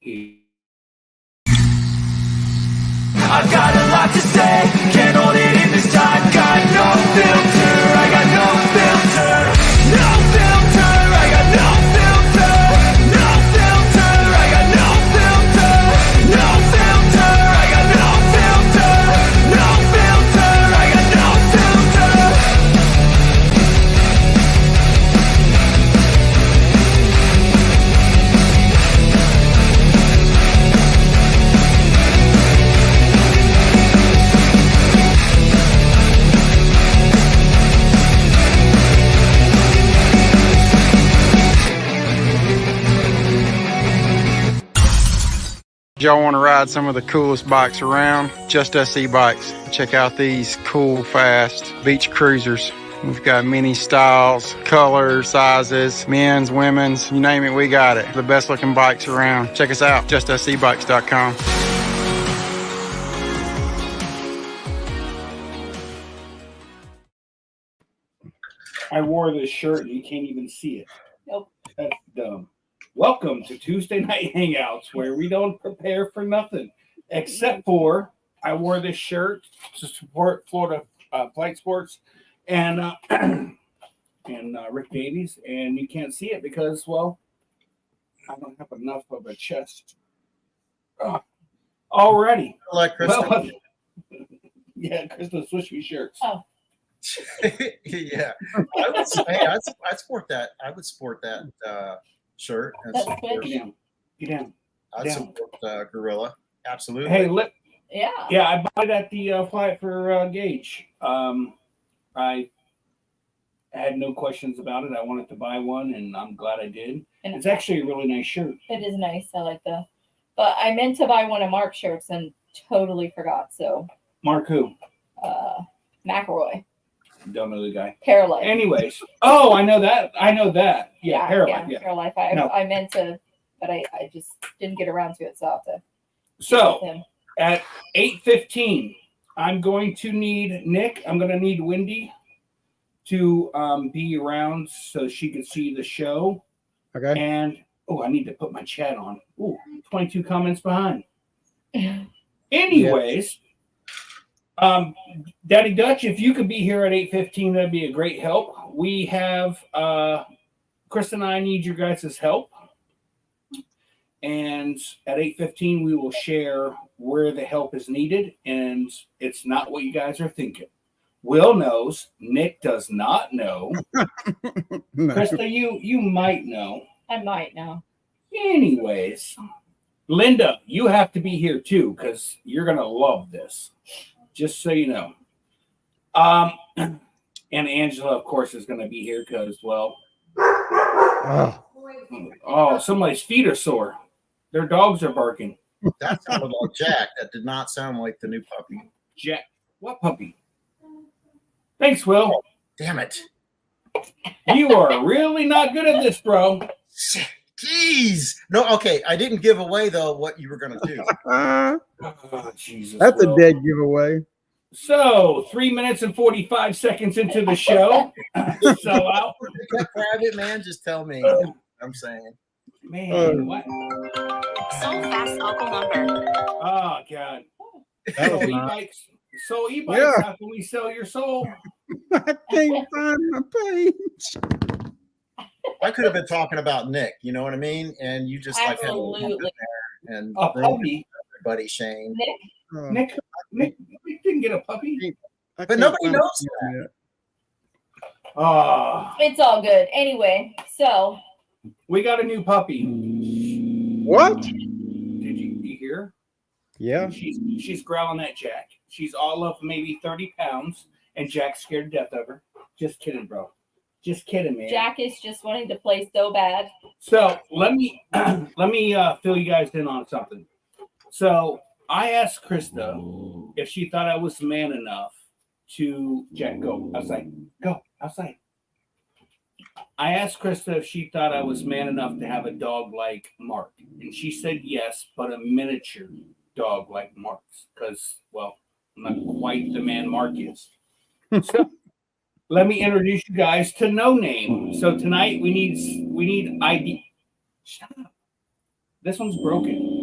I've got a lot to say, can't hold it in this time. Got no filter, I got no filter. No filter, I got no filter. No filter, I got no filter. No filter, I got no filter. No filter, I got no filter. Y'all want to ride some of the coolest bikes around? Just Us e-bikes. Check out these cool, fast beach cruisers. We've got many styles, colors, sizes, men's, women's, you name it, we got it. The best looking bikes around. Check us out, justusebikes.com. I wore this shirt and you can't even see it. Nope. That's dumb. Welcome to Tuesday Night Hangouts, where we don't prepare for nothing, except for I wore this shirt to support Florida Flight Sports and Rick Davies, and you can't see it because, well, I don't have enough of a chest already. Like Krista. Well, yeah, Krista switch me shirts. Oh. Yeah, I'd sport that. I would sport that shirt. And That's support, good. Get down. I'd support Gorilla. Absolutely. Hey, Yeah. yeah, I bought it at the Fly for Gage. I had no questions about it. I wanted to buy one, and I'm glad I did. And It's actually a really nice shirt. it is nice. I like that. But I meant to buy one of Mark's shirts and totally forgot. So, Mark who? McElroy, Don't know the guy. Paralife. Anyways. Oh, I know that. Yeah, Paralife. Yeah. Paralife. No. I meant to, but I just didn't get around to it. So I'll have to. So with him. at 8:15, I'm going to need Nick. I'm going to need Wendy to be around so she could see the show. Okay. And I need to put my chat on. 22 comments behind. Anyways, Daddy Dutch, if you could be here at 8:15, that'd be a great help. We have Chris and I need your guys' help. And at 8:15, we will share where the help is needed. And it's not what you guys are thinking. Will knows. Nick does not know. No. Krista, you might know. I might know. Anyways, Linda, you have to be here too because you're gonna love this. Just so you know. And Angela, of course, is gonna be here because, well, somebody's feet are sore. Their dogs are barking. That sounded like Jack. That did not sound like the new puppy. Jack, what puppy? Thanks, Will. Damn it. You are really not good at this, bro. Jeez. No, okay. I didn't give away, though, what you were going to do. Oh, Jesus. That's Will. a dead giveaway. So, 3 minutes and 45 seconds into the show. So out. Private, man, just tell me. I'm saying. Man, what? Sold fast local lumber. Oh, God. That So was nice. e-bikes. So e-bikes, Yeah. how can we sell your soul? I can't find my page. I could have been talking about Nick, you know what I mean? And you just like had a little Absolutely. there and A puppy? everybody, Shane. Nick, Nick didn't get a puppy. I But can't nobody find knows my page yet. Oh, it's all good. Anyway, so we got a new puppy. What? Did you hear? Yeah. She's growling at Jack. She's all of maybe 30 pounds, and Jack's scared to death of her. Just kidding, bro. Just kidding, man. Jack is just wanting to play so bad. So let me fill you guys in on something. So I asked Krista if she thought I was man enough to Jack go outside. Go outside. I asked Krista if she thought I was man enough to have a dog like Mark, and she said yes, but a miniature dog like Mark's, because, well, I'm not quite the man Mark is. So let me introduce you guys to No Name. So tonight we need ID. Shut up. This one's broken.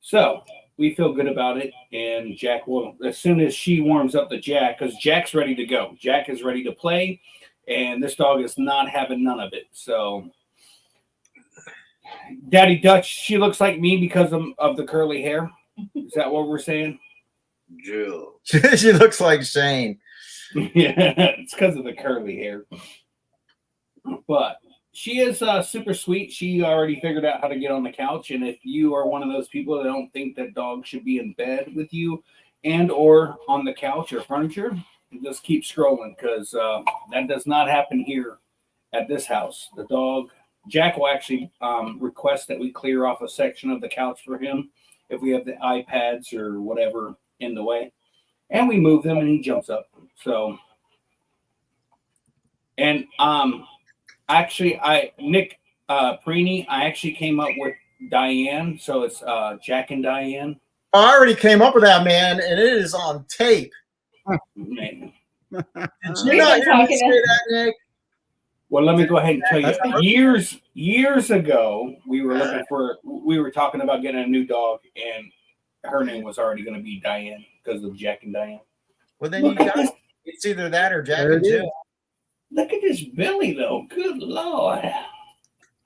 So we feel good about it, and Jack will, as soon as she warms up the Jack, because Jack's ready to go. Jack is ready to play, and this dog is not having none of it. So Daddy Dutch, she looks like me because of the curly hair. Is that what we're saying? Jill. She looks like Shane. Yeah, it's because of the curly hair. But she is super sweet. She already figured out how to get on the couch. And if you are one of those people that don't think that dogs should be in bed with you and or on the couch or furniture, just keep scrolling because that does not happen here at this house. The dog, Jack will actually request that we clear off a section of the couch for him if we have the iPads or whatever in the way. And we move them and he jumps up. So, and actually, Nick Preeny, I actually came up with Diane, so it's Jack and Diane. I already came up with that, man, and it is on tape. Man. Did you We've not been hear me talking say that, Nick? Well, let me go ahead and tell you. Years ago, we were talking about getting a new dog, and her name was already going to be Diane because of Jack and Diane. Well, then you guys, it's either that or Jack There and it is. Jill. Look at this belly, though. Good Lord.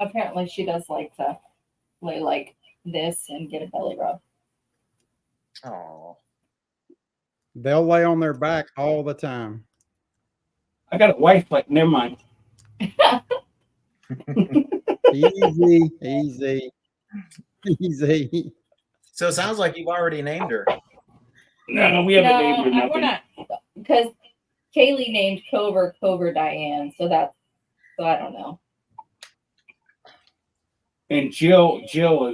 Apparently, she does like to lay like this and get a belly rub. Oh, They'll lay on their back all the time. I got a wife, like, never mind. Easy, easy, easy. so it sounds like you've already named her. No, we haven't named her No, nothing. we're not. Because Kaylee named Cobra Diane, so I don't know. And Jill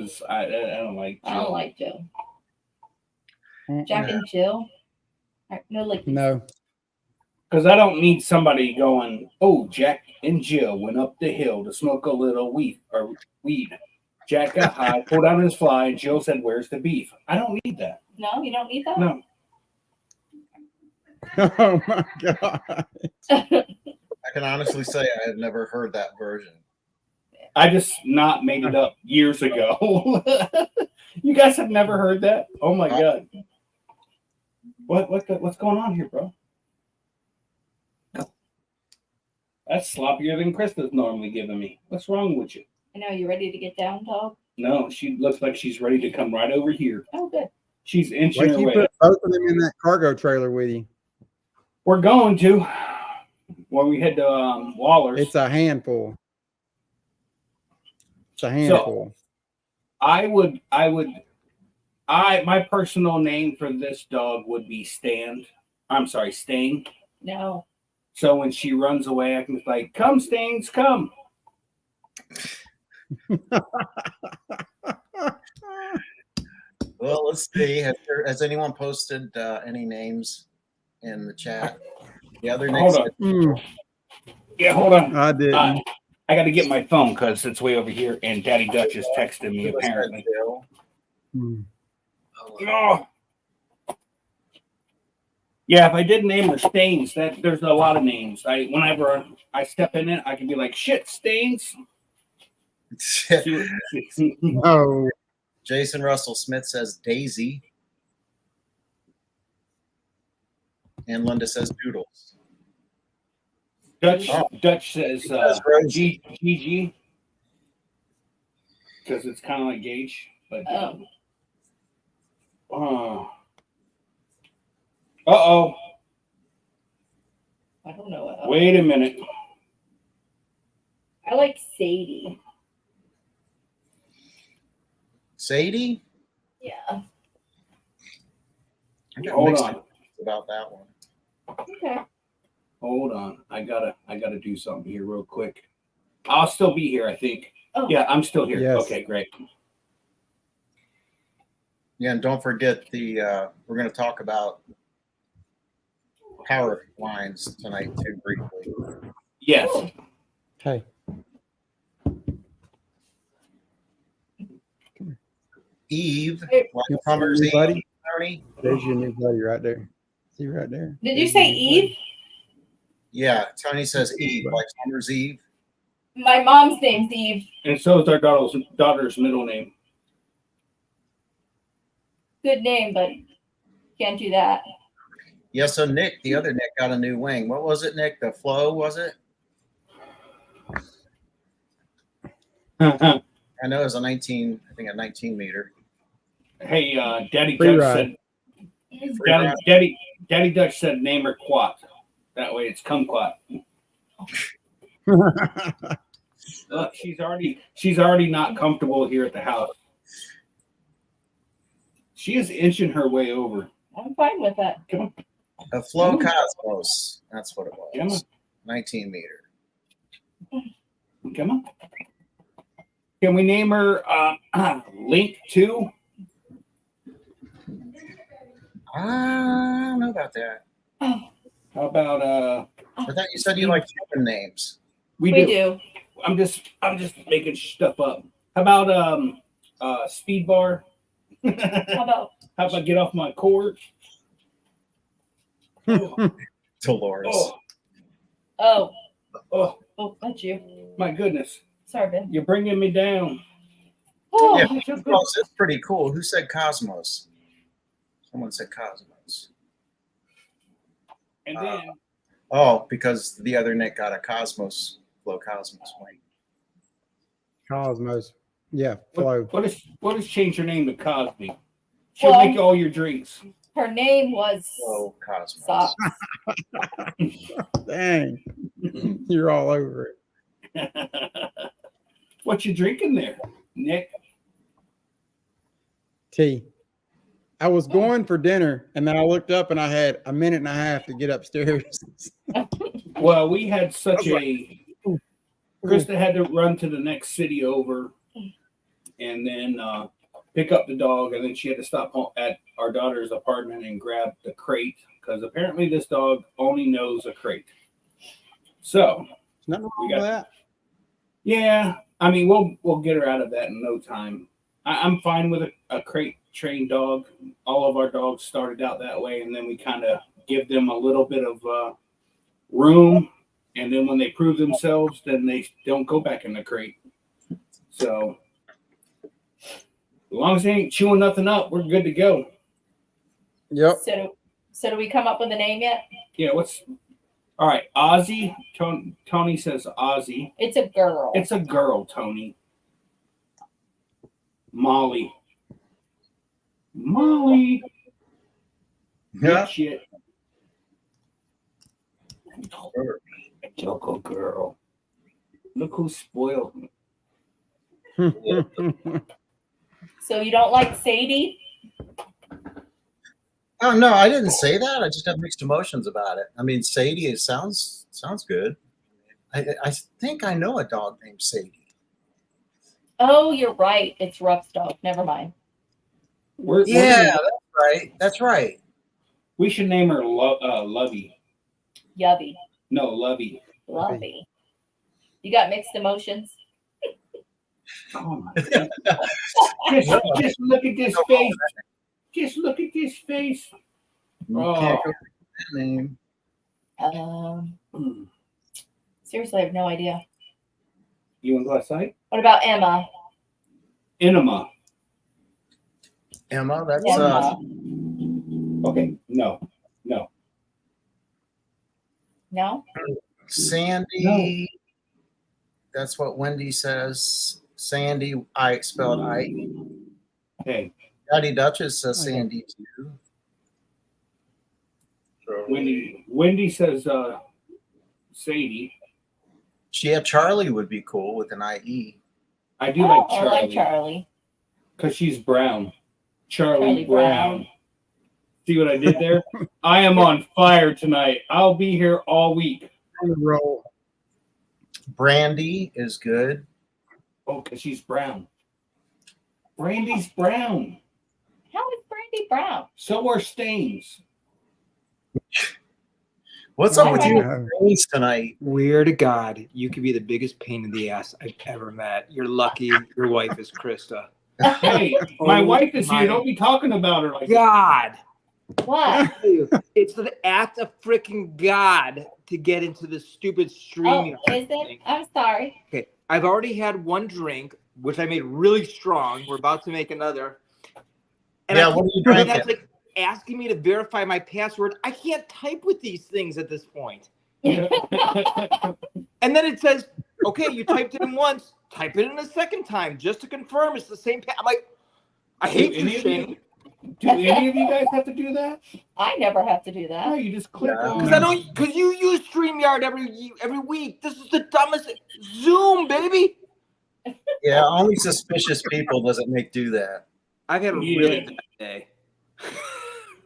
is, I don't like Jill. I don't like Jill. Mm-mm. Jack and Jill? No, like No. Because I don't need somebody going, oh, Jack and Jill went up the hill to smoke a little weed. Jack got high, pulled out his fly, and Jill said, where's the beef? I don't need that. No, you don't need that. No. Oh my God. I can honestly say I have never heard that version. I just not made it up years ago. You guys have never heard that? Oh my God. What's going on here, bro? That's sloppier than Krista's normally giving me. What's wrong with you? I know. You ready to get down, dog? No, she looks like she's ready to come right over here. Oh, good. She's inching Why her can't you way. put both of them in that cargo trailer with you? We're going to when we head to Waller's. It's a handful. It's a handful. My personal name for this dog would be Stan. I'm sorry, Sting. No. So when she runs away, I can be like, come, Stings, come. Well, let's see. Has anyone posted any names in the chat? The other names. Hold on. Mm, Yeah, hold on. I didn't. I got to get my phone because it's way over here, and Daddy Dutch is texting me apparently. Mm. Oh. Yeah, if I did name her Stains, there's a lot of names. Whenever I step in it, I can be like, shit, Stains. No. Jason Russell Smith says Daisy. And Linda says Doodles. Dutch says says Rosie. GG because it's kind of like Gage, but uh-oh. I don't know. Wait a minute. I like Sadie. Sadie? Yeah. I got Hold mixed on. feelings about that one. Okay. Hold on. I gotta do something here real quick. I'll still be here, I think. Oh. Yeah, I'm still here. Yes. Okay, great. Yeah, and don't forget we're going to talk about power lines tonight too briefly. Yes. Hey. Eve, Hey. like You Summer's see Eve, your buddy? Tony. There's your new buddy right there. See right there. Did you say Eve? Yeah, Tony says Eve, like Summer's Eve. My mom's name's Eve. And so is our daughter's middle name. Good name, but can't do that. Yeah, so Nick, the other Nick, got a new wing. What was it, Nick? The Flow, was it? I know it was a 19 meter. Hey, Daddy Free Dutch ride. said, Daddy Dutch said name her Quat. That way it's kumquat. Look, she's already not comfortable here at the house. She is inching her way over. I'm fine with that. Come on. A Flow Cosmos. That's what it Come was. 19 meter. Come on. Can we name her Link 2? I don't know about that. How about I thought you said you like human names. we do. I'm just making stuff up. How about Speed Bar? How about Get Off My Cord? Dolores. oh Oh, that's you. my goodness. Sorry, Ben. You're bringing me down. Oh, Yeah, Cosmos is pretty cool. Who said Cosmos? Someone said Cosmos. And then Oh, because the other Nick got a Cosmos, Flow Cosmos wing. Cosmos. Yeah, Flow. what is change your name to Cosby? She'll Well- make all your drinks. her name was Flow Cosmos. Socks. Dang. You're all over it. What you drinking there, Nick? Tea. I was going for dinner and then I looked up and I had a minute and a half to get upstairs. Well, we had such I was a Krista had to run to the next city over and then pick up the dog, and then she had to stop at our daughter's apartment and grab the crate because apparently this dog only knows a crate. So Nothing wrong We got- with that. yeah, I mean we'll get her out of that in no time. I'm fine with a crate trained dog. All of our dogs started out that way, and then we kind of give them a little bit of room, and then when they prove themselves, then they don't go back in the crate. So as long as they ain't chewing nothing up, we're good to go. Yep. So do we come up with a name yet? Yeah, all right, Ozzy. Tony says Ozzy. It's a girl. It's a girl, Tony. Molly. Yeah. Shit. Choco girl. Look who spoiled me. So you don't like Sadie? Oh no, I didn't say that. I just have mixed emotions about it. I mean, Sadie sounds good. I think I know a dog named Sadie. Oh, you're right. It's Ruff's dog. Never mind. We're Yeah, gonna- that's right. That's right. we should name her Lovey. Yubby. No, Lovey. Lovey. You got mixed emotions? Oh my God. just look at this face. Just look at this face. You Oh. can't go with that name. Mm. Seriously, I have no idea. You want to go outside? What about Emma? Enema. Emma, that's Emma. Okay. No. No? Sandy. That's what Wendy says. Sandy, I spelled I. Hey, Daddy Duchess says Okay. Sandy too. So, Wendy says Sadie. Charlie would be cool with an IE. I do like I like Charlie Charlie. because she's brown. Charlie Charlie Brown. Brown. See what I did there? I am on fire tonight. I'll be here all week. On the roll. Brandy is good. Oh, because she's brown. Brandy's brown. How is Brandy Brown? So are stains. What's up with you Yeah. and tonight? Weird to God, you could be the biggest pain in the ass I've ever met. You're lucky your wife is Krista. Hey, my Oh wife is my here. Don't be talking about her like that. God, What? it's the act of freaking God to get into this stupid Oh, streaming. is it? I'm sorry. Okay, I've already had one drink, which I made really strong. We're about to make another. And Yeah, I what are you and drinking? that's like asking me to verify my password. I can't type with these things at this point. And then it says, okay, you typed it in once, type it in a second time just to confirm it's the same. I'm like, I hate you, Shane. Do any of you guys have to do that? I never have to do No, that. you just click Yeah. on. Because you use StreamYard every week. This is the dumbest. Zoom, baby. Yeah, only suspicious people doesn't make do that. I've had a Yeah. really bad day.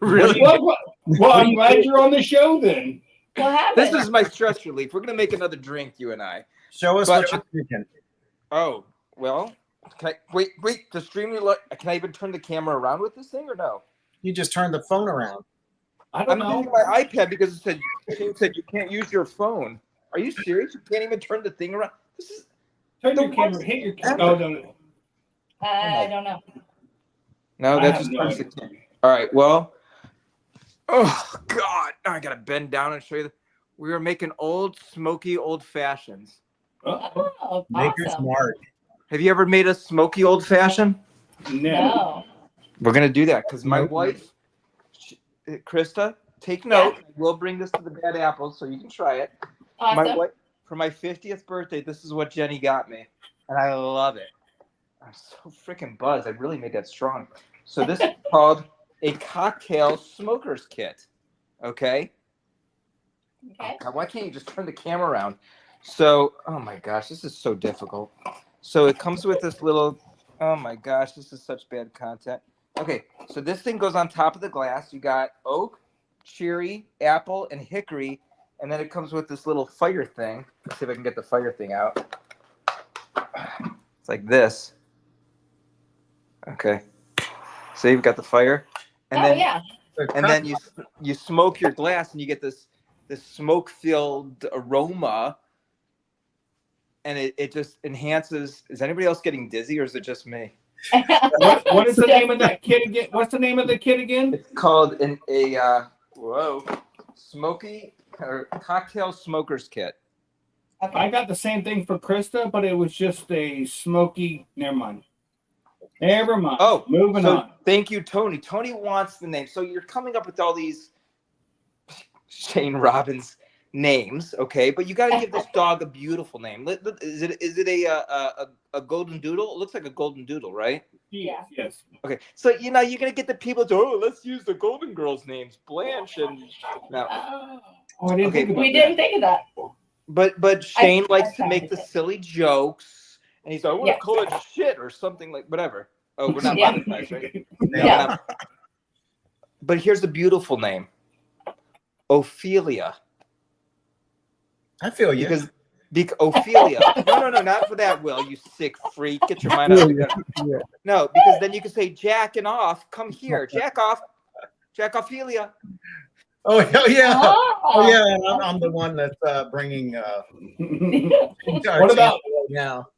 Really? Well, I'm glad you're on the show then. What happened? This is my stress relief. We're gonna make another drink, you and I. Show us what you're drinking. Oh well. Can I wait? The stream. Can I even turn the camera around with this thing or no? You just turned the phone around. I don't I'm know. using my iPad because it said you can't use your phone. Are you serious? You can't even turn the thing around. This is Turn the your camera. worst Hit your ever. camera. Oh, no. I don't know. No, I that have just no turns the idea. camera. All right. Well. Oh God! Now I gotta bend down and show you. We were making old smoky old fashions. Oh, Maker's awesome. Mark. Have you ever made a smoky old fashioned? No. We're gonna do that because my Nope. wife, Krista, take note. We'll bring this to the Bad Apples so you can try it. Awesome. My wife, for my 50th birthday, this is what Jenny got me, and I love it. I'm so freaking buzzed. I really made that strong. So this is called a cocktail smoker's kit. Okay. Okay. God, why can't you just turn the camera around? So, oh my gosh, this is so difficult. So it comes with this little, oh my gosh, this is such bad content. Okay, so this thing goes on top of the glass. You got oak, cherry, apple, and hickory. And then it comes with this little fire thing. Let's see if I can get the fire thing out. It's like this. Okay. So you've got the fire. And Oh, then, yeah. and then you smoke your glass and you get this smoke-filled aroma. And it just enhances. Is anybody else getting dizzy or is it just me? What is the name of that kit again? What's the name of the kit again? It's called smoky or cocktail smoker's kit. Okay. I got the same thing for Krista, but it was just a smoky. Never mind. Oh, moving on. Thank you, Tony. Tony wants the name. So you're coming up with all these Shane Robbins names, okay? But you got to give this dog a beautiful name. Is it a golden doodle? It looks like a golden doodle, right? Yeah. Yes. Okay, so you're gonna get the people to let's use the Golden Girls names, Blanche and no. Oh, I didn't think about We that. didn't think of that. But Shane likes to tried make the it. silly jokes, and he's like, I want Yeah. to call it shit or something like whatever. Oh, we're not Yeah. monetized, right? Yeah. But here's a beautiful name, Ophelia. I feel you. Because Ophelia. No, not for that, Will. You sick freak. Get your mind out of the gutter. Yeah. No, because then you can say jacking off. Come here, jack off, Jack Ophelia. Oh yeah. Oh. Oh yeah. I'm the one that's bringing. What about? now?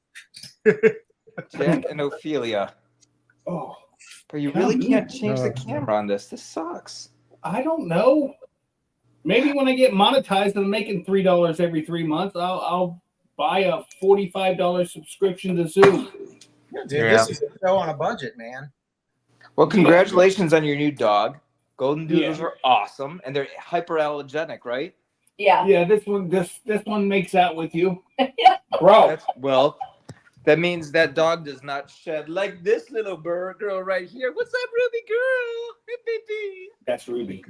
Jack and Ophelia. Oh, But you really can't change the camera on this. This sucks. I don't know. Maybe when I get monetized and I'm making $3 every 3 months, I'll buy a $45 subscription to Zoom. Yeah, dude, this is a show on a budget, man. Well, congratulations on your new dog. Golden Doodles Yeah. are awesome, and they're hyperallergenic, right? Yeah. Yeah, this one makes out with you, Yeah. bro. That means that dog does not shed like this little girl right here. What's up, Ruby girl? Hey, baby. That's Ruby.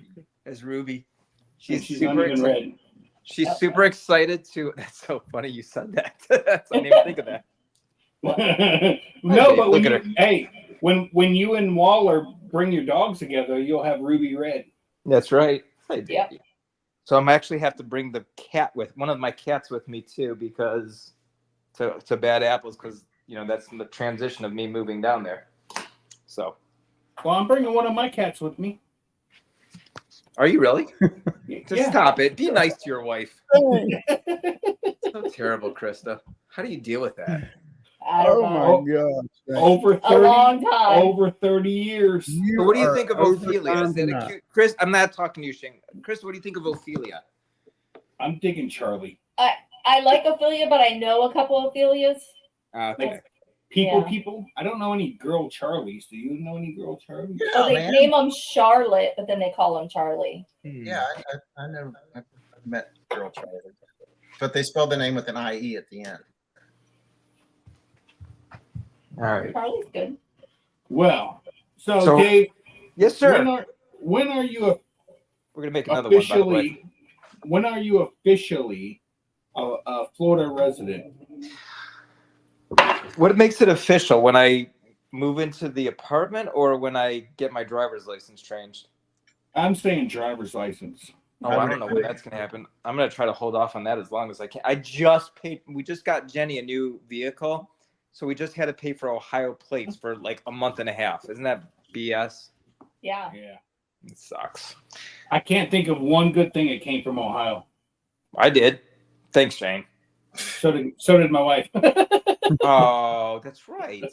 That's Ruby. She's She's not super even excited. red. She's super excited to. That's so funny you said that. I didn't even think of that. No, but Look at her. when you and Waller bring your dogs together, you'll have Ruby red. That's right. Hey, baby. Yep. So I'm actually have to bring the cat with one of my cats with me too because to Bad Apples because that's the transition of me moving down there. So Well, I'm bringing one of my cats with me. are you really? Just Yeah. stop it. Be nice to your wife. So terrible, Krista. How do you deal with that? I don't Oh know. my gosh. Over A 30, long time. over 30 years. So what do you are think of over Ophelia? Is that a enough. cute Chris? I'm not talking to you, Shane. Chris, what do you think of Ophelia? I'm digging Charlie. I like Ophelia, but I know a couple Ophelias. Okay. People. I don't know any girl Charlies. Do you know any girl Charlies? Yeah, Well, they man. name them Charlotte, but then they call them Charlie. Yeah, I never I've met girl Charlie, but they spelled the name with an IE at the end. All right. Charlie's good. Well, so So- Dave, Yes, sir. when are you We're gonna make another one. By the way. officially? When are you officially a Florida resident? What makes it official? When I move into the apartment, or when I get my driver's license changed? I'm saying driver's license. Oh, I don't know when that's gonna happen. I'm gonna try to hold off on that as long as I can. I just paid. We just got Jenny a new vehicle, so we just had to pay for Ohio plates for like a month and a half. Isn't that BS? Yeah. Yeah. It sucks. I can't think of one good thing that came from Ohio. I did. Thanks, Shane. So did my wife. Oh, that's right.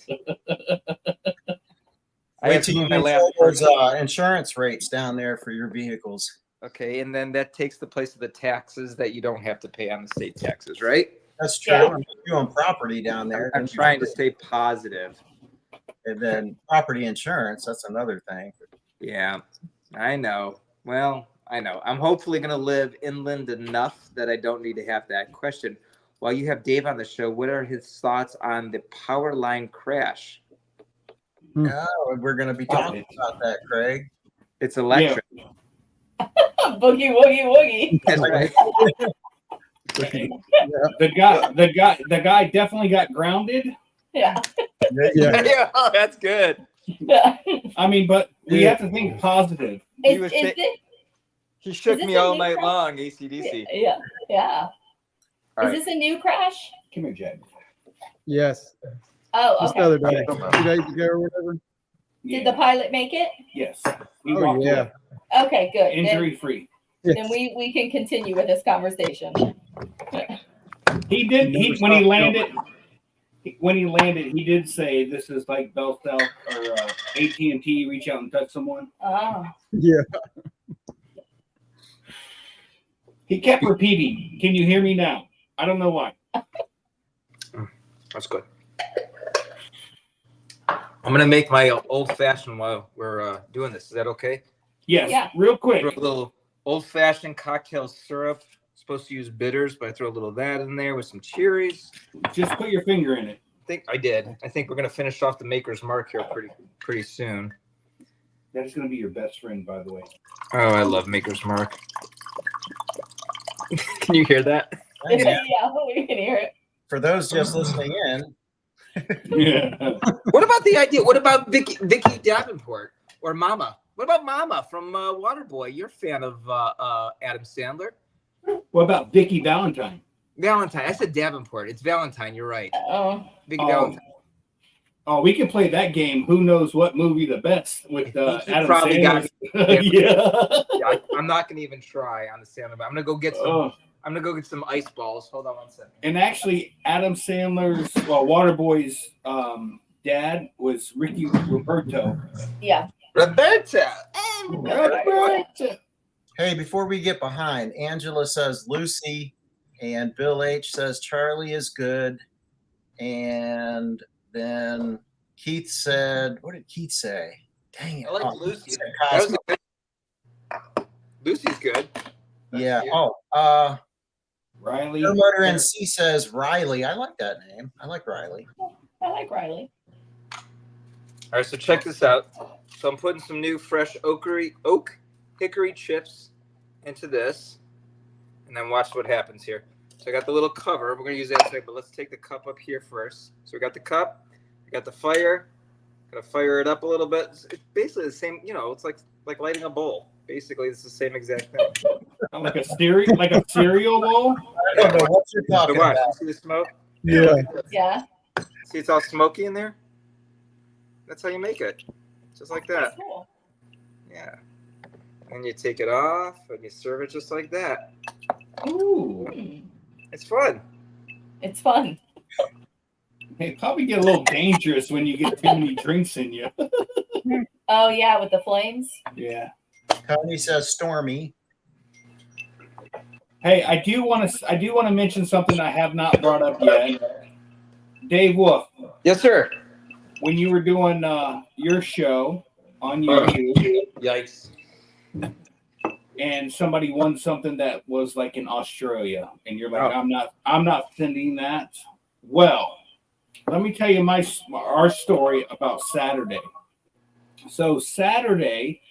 I Wait have till to you my control last those insurance rates down there for your vehicles. Okay, and then that takes the place of the taxes that you don't have to pay on the state taxes, right? That's true. Yeah. And if you own property down there, I'm then you- trying to stay positive. And then property insurance, that's another thing. Yeah, I know. Well, I know. I'm hopefully going to live inland enough that I don't need to have that question. While you have Dave on the show, what are his thoughts on the power line crash? Yeah, we're going to be talking about that, Craig. It's electric. Boogie woogie woogie. That's right. The guy definitely got grounded. Yeah. Yeah, oh, that's good. I mean, but we have to think positive. He Is, was is sha- it? He shook this me a all new night crash? long, ACDC. Yeah. Yeah. All Is right. this a new crash? Come here, Jack. Yes. Oh, Just okay. the other day, Okay. 2 days ago or whatever. Did the pilot make it? Yes. He Oh, walked yeah. away. Okay, good. Injury free. Then we can continue with this conversation. He did. Never When he stopped landed, he did say, "This is like Bell South or AT&T. Reach out and touch someone." Oh. Yeah. He kept repeating. Can you hear me now? I don't know why. That's good. I'm going to make my old-fashioned while we're doing this. Is that okay? Yes. Yeah. Real quick. Throw a little old-fashioned cocktail syrup. Supposed to use bitters, but I throw a little of that in there with some cherries. Just put your finger in it. I think I did. I think we're gonna finish off the Maker's Mark here pretty soon. That is going to be your best friend, by the way. Oh, I love Maker's Mark. Can you hear that? Yeah, we can hear it. For those just listening in, Yeah. What about the idea? What about Vicky Davenport or Mama? What about Mama from Waterboy? You're a fan of Adam Sandler. What about Vicky Valentine? Valentine. I said Davenport. It's Valentine. You're right. Oh. Vicky Valentine. Oh, we can play that game. Who knows what movie the best with He Adam probably Sandler? got- Yeah. Yeah, I'm not gonna even try on the Sandler. But I'm gonna go get some. Oh. I'm gonna go get some ice balls. Hold on one second. And actually, Adam Sandler's Waterboy's dad was Ricky Roberto. Yeah. Roberta. Roberto. hey, before we get behind, Angela says Lucy, and Bill H says Charlie is good. And then Keith said, what did Keith say? Dang it. I like Oh, Lucy. he said That was Cosmo. a good- Lucy's good. Yeah. cute. Oh, Riley. Air Motor NC says Riley. I like that name. I like Riley. I like Riley. All right, so check this out. So I'm putting some new fresh oak hickory chips into this, and then watch what happens here. So I got the little cover. We're gonna use that today, but let's take the cup up here first. So we got the cup, we got the fire. Gotta fire it up a little bit. It's basically the same. You know, it's like lighting a bowl. Basically, it's the same exact thing. Like a cereal bowl. I don't know what you're So talking watch. about. You see the smoke? Yeah. Yeah. See, it's all smoky in there. That's how you make it, just like that. Cool. Yeah. And you take it off and you serve it just like that. Ooh. Mm. It's fun. It's fun. Hey, probably get a little dangerous when you get too many drinks in you. Oh yeah, with the flames. Yeah. Tony says Stormy. Hey, I do want to mention something I have not brought up yet. Dave Wolf, Yes, sir. when you were doing your show on YouTube, Yikes. and somebody won something that was like in Australia, and you're like, Oh. I'm not sending that. Well, let me tell you our story about Saturday. So Saturday,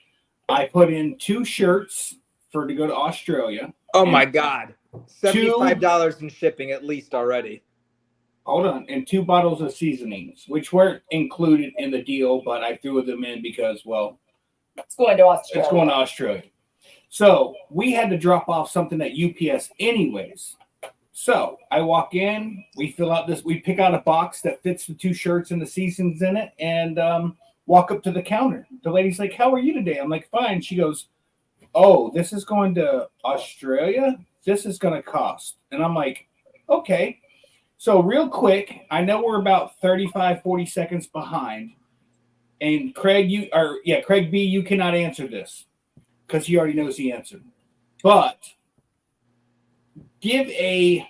I put in 2 shirts to go to Australia. Oh and my God. $75 in shipping at least already. Hold on, and 2 bottles of seasonings, which weren't included in the deal, but I threw them in because, well, It's going to Australia. it's going to Australia. So we had to drop off something at UPS anyways. So I walk in, we pick out a box that fits the 2 shirts and the seasons in it, and walk up to the counter. The lady's like, "How are you today?" I'm like, "Fine." She goes, "Oh, this is going to Australia? This is going to cost." And I'm like, "Okay." So real quick, I know we're about 35, 40 seconds behind. And Craig B, you cannot answer this because he already knows the answer. But give a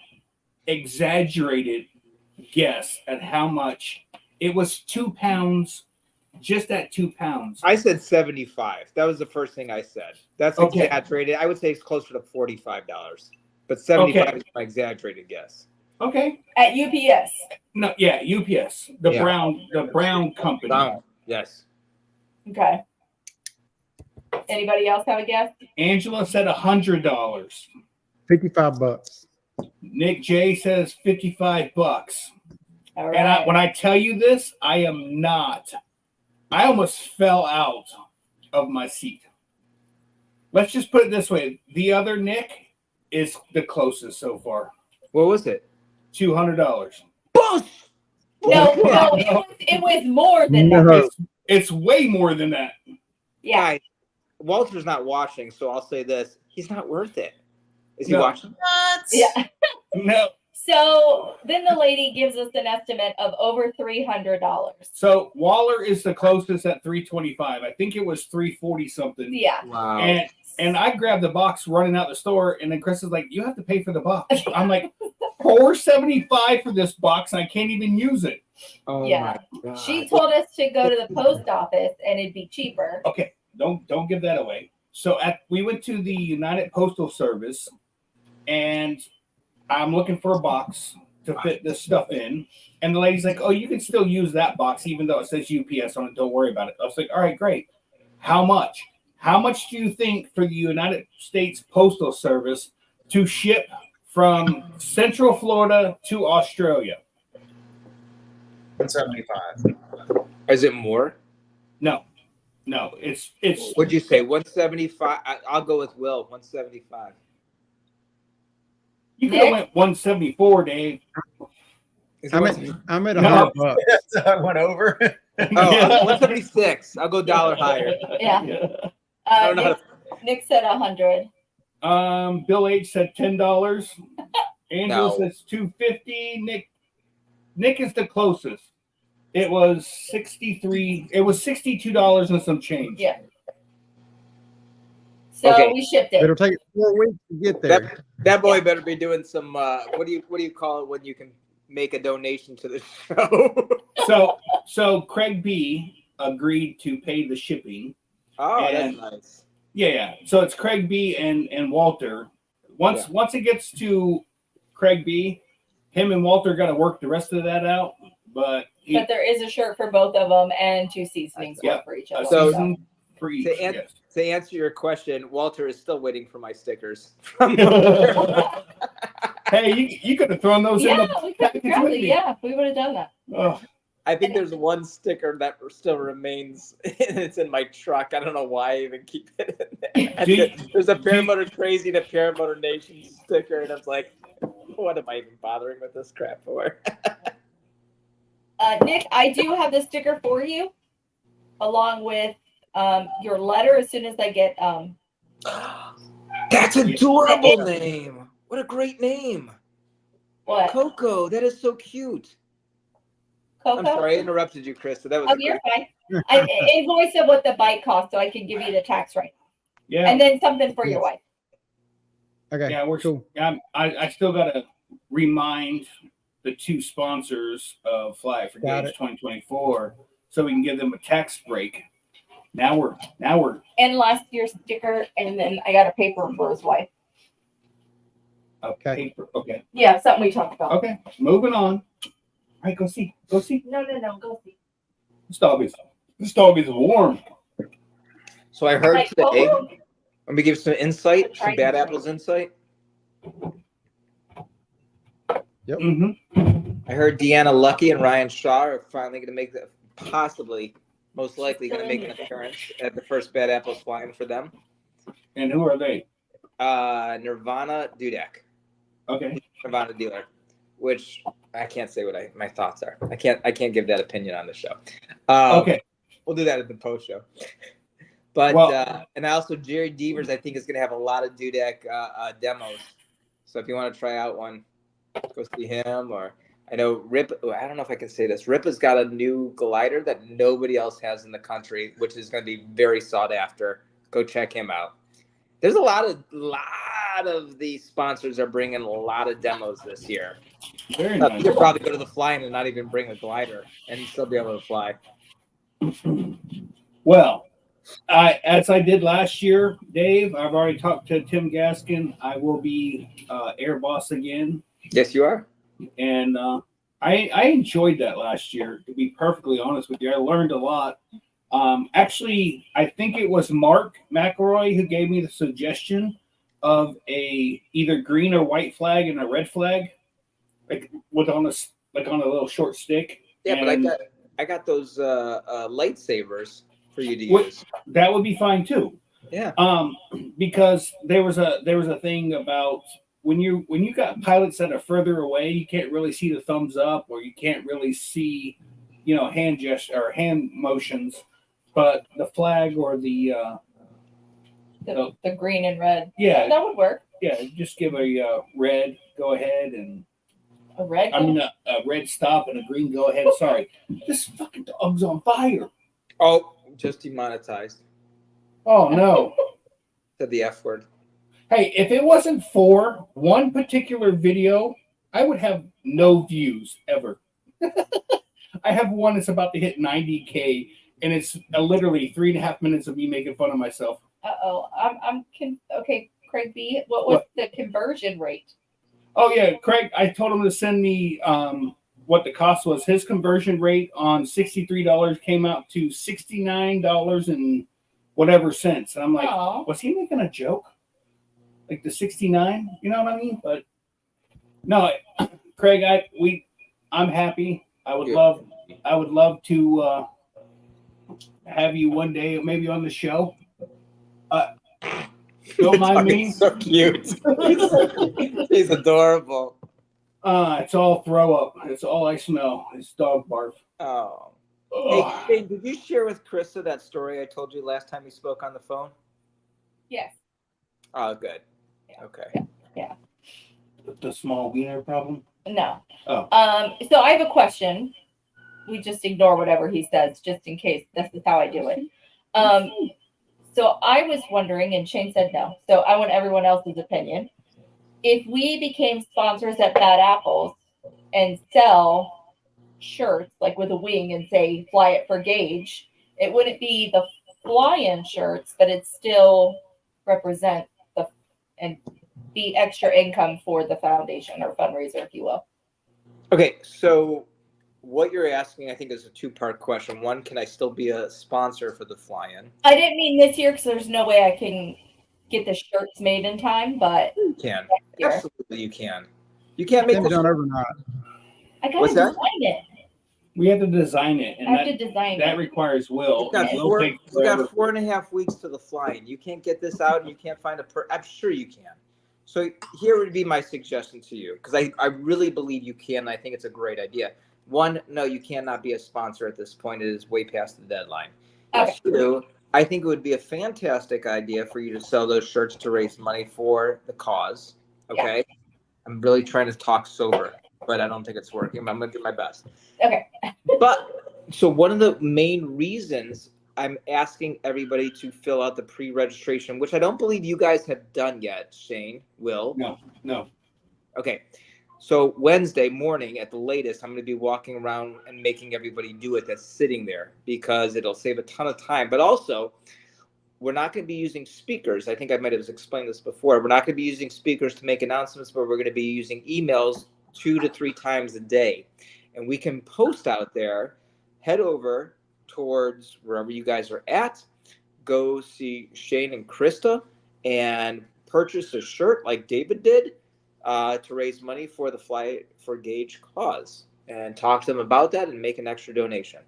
exaggerated guess at how much it was. 2 pounds, just at 2 pounds. I said 75. That was the first thing I said. That's Okay. exaggerated. I would say it's closer to $45. But 75 Okay. is my exaggerated guess. Okay. At UPS. No, yeah, UPS, the brown company. Brown. Yes. Okay. Anybody else have a guess? Angela said $100. $55. Nick J says $55. All right. And when I tell you this, I almost fell out of my seat. Let's just put it this way. The other Nick is the closest so far. What was it? $200. No, it was more than that. It's way more than that. Yeah. Guys, Walter's not watching, so I'll say this. He's not worth it. Is he No. watching? Yeah. No. So then the lady gives us an estimate of over $300. So Waller is the closest at $325. I think it was $340 something. Yeah. Wow. And I grabbed the box running out the store, and then Chris is like, "You have to pay for the box." I'm like, $475 for this box. I can't even use it. Oh Yeah. my God. She told us to go to the post office and it'd be cheaper. Okay, don't give that away. So we went to the United Postal Service, and I'm looking for a box to fit this stuff in. And the lady's like, "Oh, you can still use that box even though it says UPS on it. Don't worry about it." I was like, "All right, great. How much? How much do you think for the United States Postal Service to ship from Central Florida to Australia?" 175. Is it more? No, it's. What'd you say? 175? I'll go with Will. 175. You could have went 174, Dave. Is it I'm 175? at No. $100. So I went over. Oh, I'll go 176. I'll go $1 higher. Yeah. I don't know how Nick said 100. Bill H said $10. Angela No. says $250. Nick is the closest. It was $63. It was $62 and some change. Yeah. So Okay. we shipped it. It'll take 4 weeks to get there. That boy better be doing some. What do you call it when you can make a donation to the show? So Craig B agreed to pay the shipping. Oh, And- that's nice. Yeah. So it's Craig B and Walter. Once it gets to Craig B, him and Walter got to work the rest of that out. But But there is a shirt for both of them and 2 seasonings Yeah. for each a of them. So- season for each. Yes. To answer your question, Walter is still waiting for my stickers. From Hey, you could have thrown those in Yeah, the we could package with probably, me. yeah, we would have done that. Oh, I think there's one sticker that still remains. It's in my truck. I don't know why I even keep it in there. Do you- There's a Paramotor Crazy and a Paramotor Nation sticker, and I was like, what am I even bothering with this crap for? Nick, I do have the sticker for you, along with your letter. As soon as I get That's a adorable name. What a great name. what Coco, that is so cute. Coco. I'm sorry, I interrupted you, Krista. That was Oh, a you're great. fine. I invoice of what the bike costs, so I can give you the tax rate, yeah. and then something for your wife. Okay, Yeah, we're cool. I still gotta remind the two sponsors of Fly for Got Gage it. 2024, so we can give them a tax break. Now we're And last year's sticker, and then I got a paper for his wife. Okay. paper. Okay. Yeah, something we talked about. Okay. Moving on. All right, go see. Go see. No, go see. This dog is warm. So I heard Like, today. oh. Let me give some insight, Try some bad to- apples insight. Mm-hmm. I heard Deanna Lucky and Ryan Shaw are finally going to make the possibly, most likely going to make an appearance at the first Bad Apples flying for them. And who are they? Nirvana Dudek, Okay. Nirvana Dealer, which I can't say what my thoughts are. I can't give that opinion on the show. Okay. We'll do that at the post show. But Well- and also Jerry Devers, I think, is going to have a lot of Dudek demos. So if you want to try out one, go see him. Or I know Rip. I don't know if I can say this. Rip has got a new glider that nobody else has in the country, which is going to be very sought after. Go check him out. There's a lot of the sponsors are bringing a lot of demos this year. Very You nice. could probably go to the flying and not even bring a glider and still be able to fly. Well, as I did last year, Dave, I've already talked to Tim Gaskin. I will be air boss again. Yes, you are. And I enjoyed that last year, to be perfectly honest with you. I learned a lot. Actually, I think it was Mark McElroy who gave me the suggestion of a either green or white flag and a red flag, like on a little short stick. Yeah, And but I got those lightsabers for you to What- use. that would be fine too. Yeah. Because there was a thing about when you got pilots that are further away, you can't really see the thumbs up, or you can't really see, hand gesture or hand motions. But the flag or the green and red. yeah, That would work. just give a red go ahead and A red. a red stop and a green go ahead. Sorry, this fucking dog's on fire. Oh, just demonetized. Oh no. Said the F word. Hey, if it wasn't for one particular video, I would have no views ever. I have one that's about to hit 90K, and it's literally 3.5 minutes of me making fun of myself. Okay, Craig B. What was the conversion rate? Oh yeah, Craig, I told him to send me what the cost was. His conversion rate on $63 came out to $69 and whatever cents. And I'm like, Aw. was he making a joke? Like the 69? You know what I mean? But no, Craig, I'm happy. I would love to have you one day, maybe on the show. Don't mind me. So cute. He's adorable. It's all throw up. It's all I smell. It's dog barf. Oh. Ugh. Hey, did you share with Krista that story I told you last time we spoke on the phone? Yes. Oh, good. Yeah. Okay. The small wiener problem. No. Oh. So I have a question. We just ignore whatever he says, just in case. This is how I do it. So I was wondering, and Shane said no. So I want everyone else's opinion. If we became sponsors at Bad Apples and sell shirts like with a wing and say "Fly It for Gage," it wouldn't be the fly-in shirts, but it still represent and be extra income for the foundation or fundraiser, if you will. Okay, so what you're asking, I think, is a two-part question. One, can I still be a sponsor for the fly-in? I didn't mean this year because there's no way I can get the shirts made in time, but You can. next year. Absolutely, you can. You can't make They've the done overnight. I gotta What's that? design it. We have to design it, and I have to design that it. requires Will. You've got, and Will takes you got forever. 4.5 weeks to the fly-in. You can't get this out, and you can't find I'm sure you can. So here would be my suggestion to you, because I really believe you can, and I think it's a great idea. One, no, you cannot be a sponsor at this point. It is way past the deadline. Okay. Two, I think it would be a fantastic idea for you to sell those shirts to raise money for the cause. Okay? I'm really trying to talk sober, but I don't think it's working. But I'm going to do my best. Okay. But so one of the main reasons I'm asking everybody to fill out the pre-registration, which I don't believe you guys have done yet, Shane, Will. No. Okay. So Wednesday morning at the latest, I'm going to be walking around and making everybody do it that's sitting there, because it'll save a ton of time. But also, we're not going to be using speakers. I think I might have explained this before. We're not going to be using speakers to make announcements, but we're going to be using emails 2 to 3 times a day. And we can post out there, head over towards wherever you guys are at, go see Shane and Krista, and purchase a shirt like David did to raise money for the Fly for Gage cause, and talk to them about that and make an extra donation.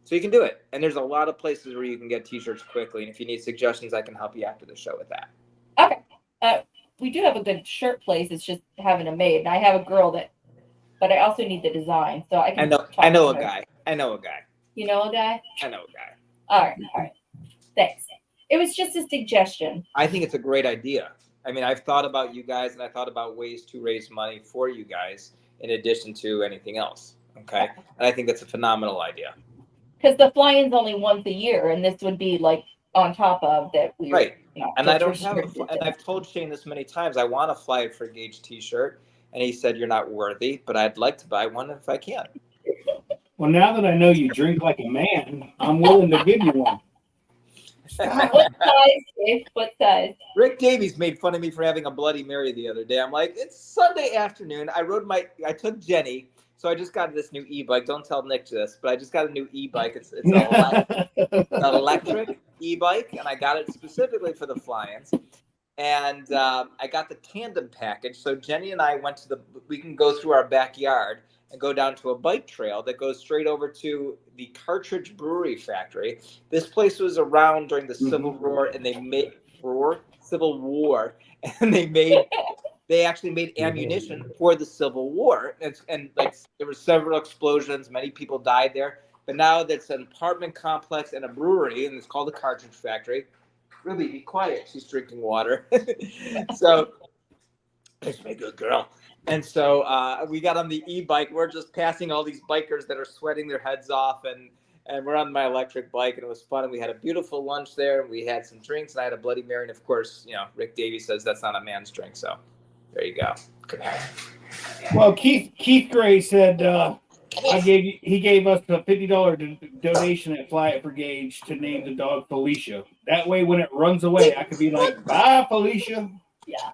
So you can do it. And there's a lot of places where you can get t-shirts quickly. And if you need suggestions, I can help you after the show with that. Okay. We do have a good shirt place. It's just having them made. And I have a girl but I also need the design. So I can I know to a her. guy. I know a guy. You know a guy? I know a guy. All right. Thanks. It was just a suggestion. I think it's a great idea. I mean, I've thought about you guys, and I thought about ways to raise money for you guys in addition to anything else. Okay. And I think that's a phenomenal idea. Because the fly-in's only once a year, and this would be like on top of that. Right. And I don't have and I've told Shane this many times, I want a Fly for Gage t-shirt. And he said, you're not worthy, but I'd like to buy one if I can. Well, now that I know you drink like a man, I'm willing to give you one. What size, Dave? What size? Rick Davies made fun of me for having a Bloody Mary the other day. I'm like, it's Sunday afternoon. I took Jenny. So I just got this new e-bike. Don't tell Nick this, but I just got a new e-bike. It's an electric e-bike, and I got it specifically for the fly-ins. And I got the tandem package. So Jenny and I we can go through our backyard and go down to a bike trail that goes straight over to the Cartridge Brewery Factory. This place was around during the Civil War, and Civil War, and they actually made ammunition for the Civil War. And like there were several explosions, many people died there. But now that's an apartment complex and a brewery, and it's called the Cartridge Factory. Ruby, be quiet. She's drinking water. So, it's my good girl. And so we got on the e-bike. We're just passing all these bikers that are sweating their heads off, and we're on my electric bike, and it was fun. And we had a beautiful lunch there, and we had some drinks, and I had a Bloody Mary. And of course, Rick Davies says that's not a man's drink. So there you go. Good night. Well, Keith Gray said he gave us a $50 donation at Fly It for Gage to name the dog Felicia. That way, when it runs away, I could be like, "Bye, Felicia." Yeah.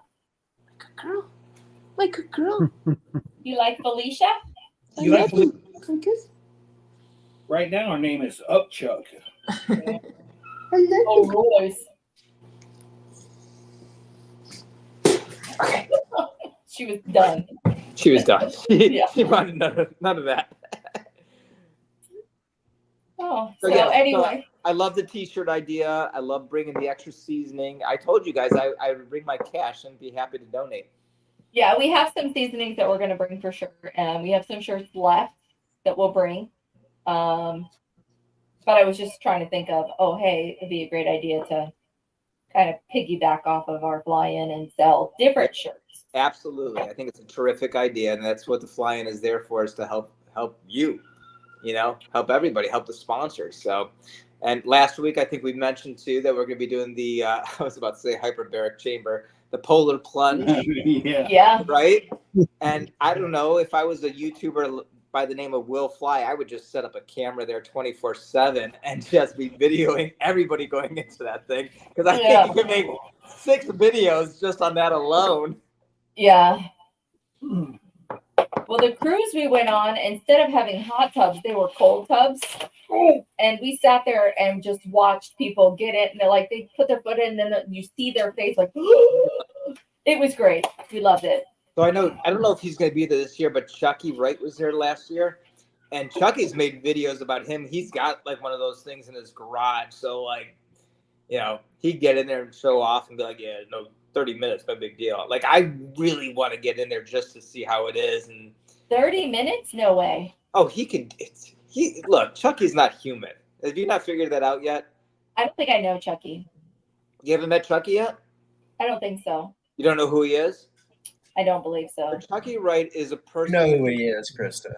Girl. Like a girl. You like Felicia? You like Felicia? Right now, her name is Upchuck. Oh, Royce. Okay. She was done. She was done. Yeah. She wanted none of that. Oh, So, so yeah, anyway. I love the t-shirt idea. I love bringing the extra seasoning. I told you guys I would bring my cash and be happy to donate. Yeah, we have some seasonings that we're going to bring for sure. And we have some shirts left that we'll bring. But I was just trying to think of, hey, it'd be a great idea to kind of piggyback off of our fly-in and sell different shirts. Absolutely. I think it's a terrific idea. And that's what the fly-in is there for, is to help you, help everybody, help the sponsors. So, and last week, I think we mentioned too that we're going to be doing the, I was about to say hyperbaric chamber, the polar plunge. Yeah. Right? And I don't know, if I was a YouTuber by the name of Will Fly, I would just set up a camera there 24/7 and just be videoing everybody going into that thing. Because I think you can make 6 videos just on that alone. Yeah. Well, the cruise we went on, instead of having hot tubs, they were cold tubs. And we sat there and just watched people get it. And they put their foot in, and then you see their face like, it was great. We loved it. So I don't know if he's going to be there this year, but Chucky Wright was there last year. And Chucky's made videos about him. He's got like one of those things in his garage. So he'd get in there and show off and be like, 30 minutes, no big deal. Like, I really want to get in there just to see how it is. And 30 minutes? No way. Oh, look, Chucky's not human. Have you not figured that out yet? I don't think I know Chucky. You haven't met Chucky yet? I don't think so. You don't know who he is? I don't believe so. Chucky Wright is a person. You know who he is, Krista.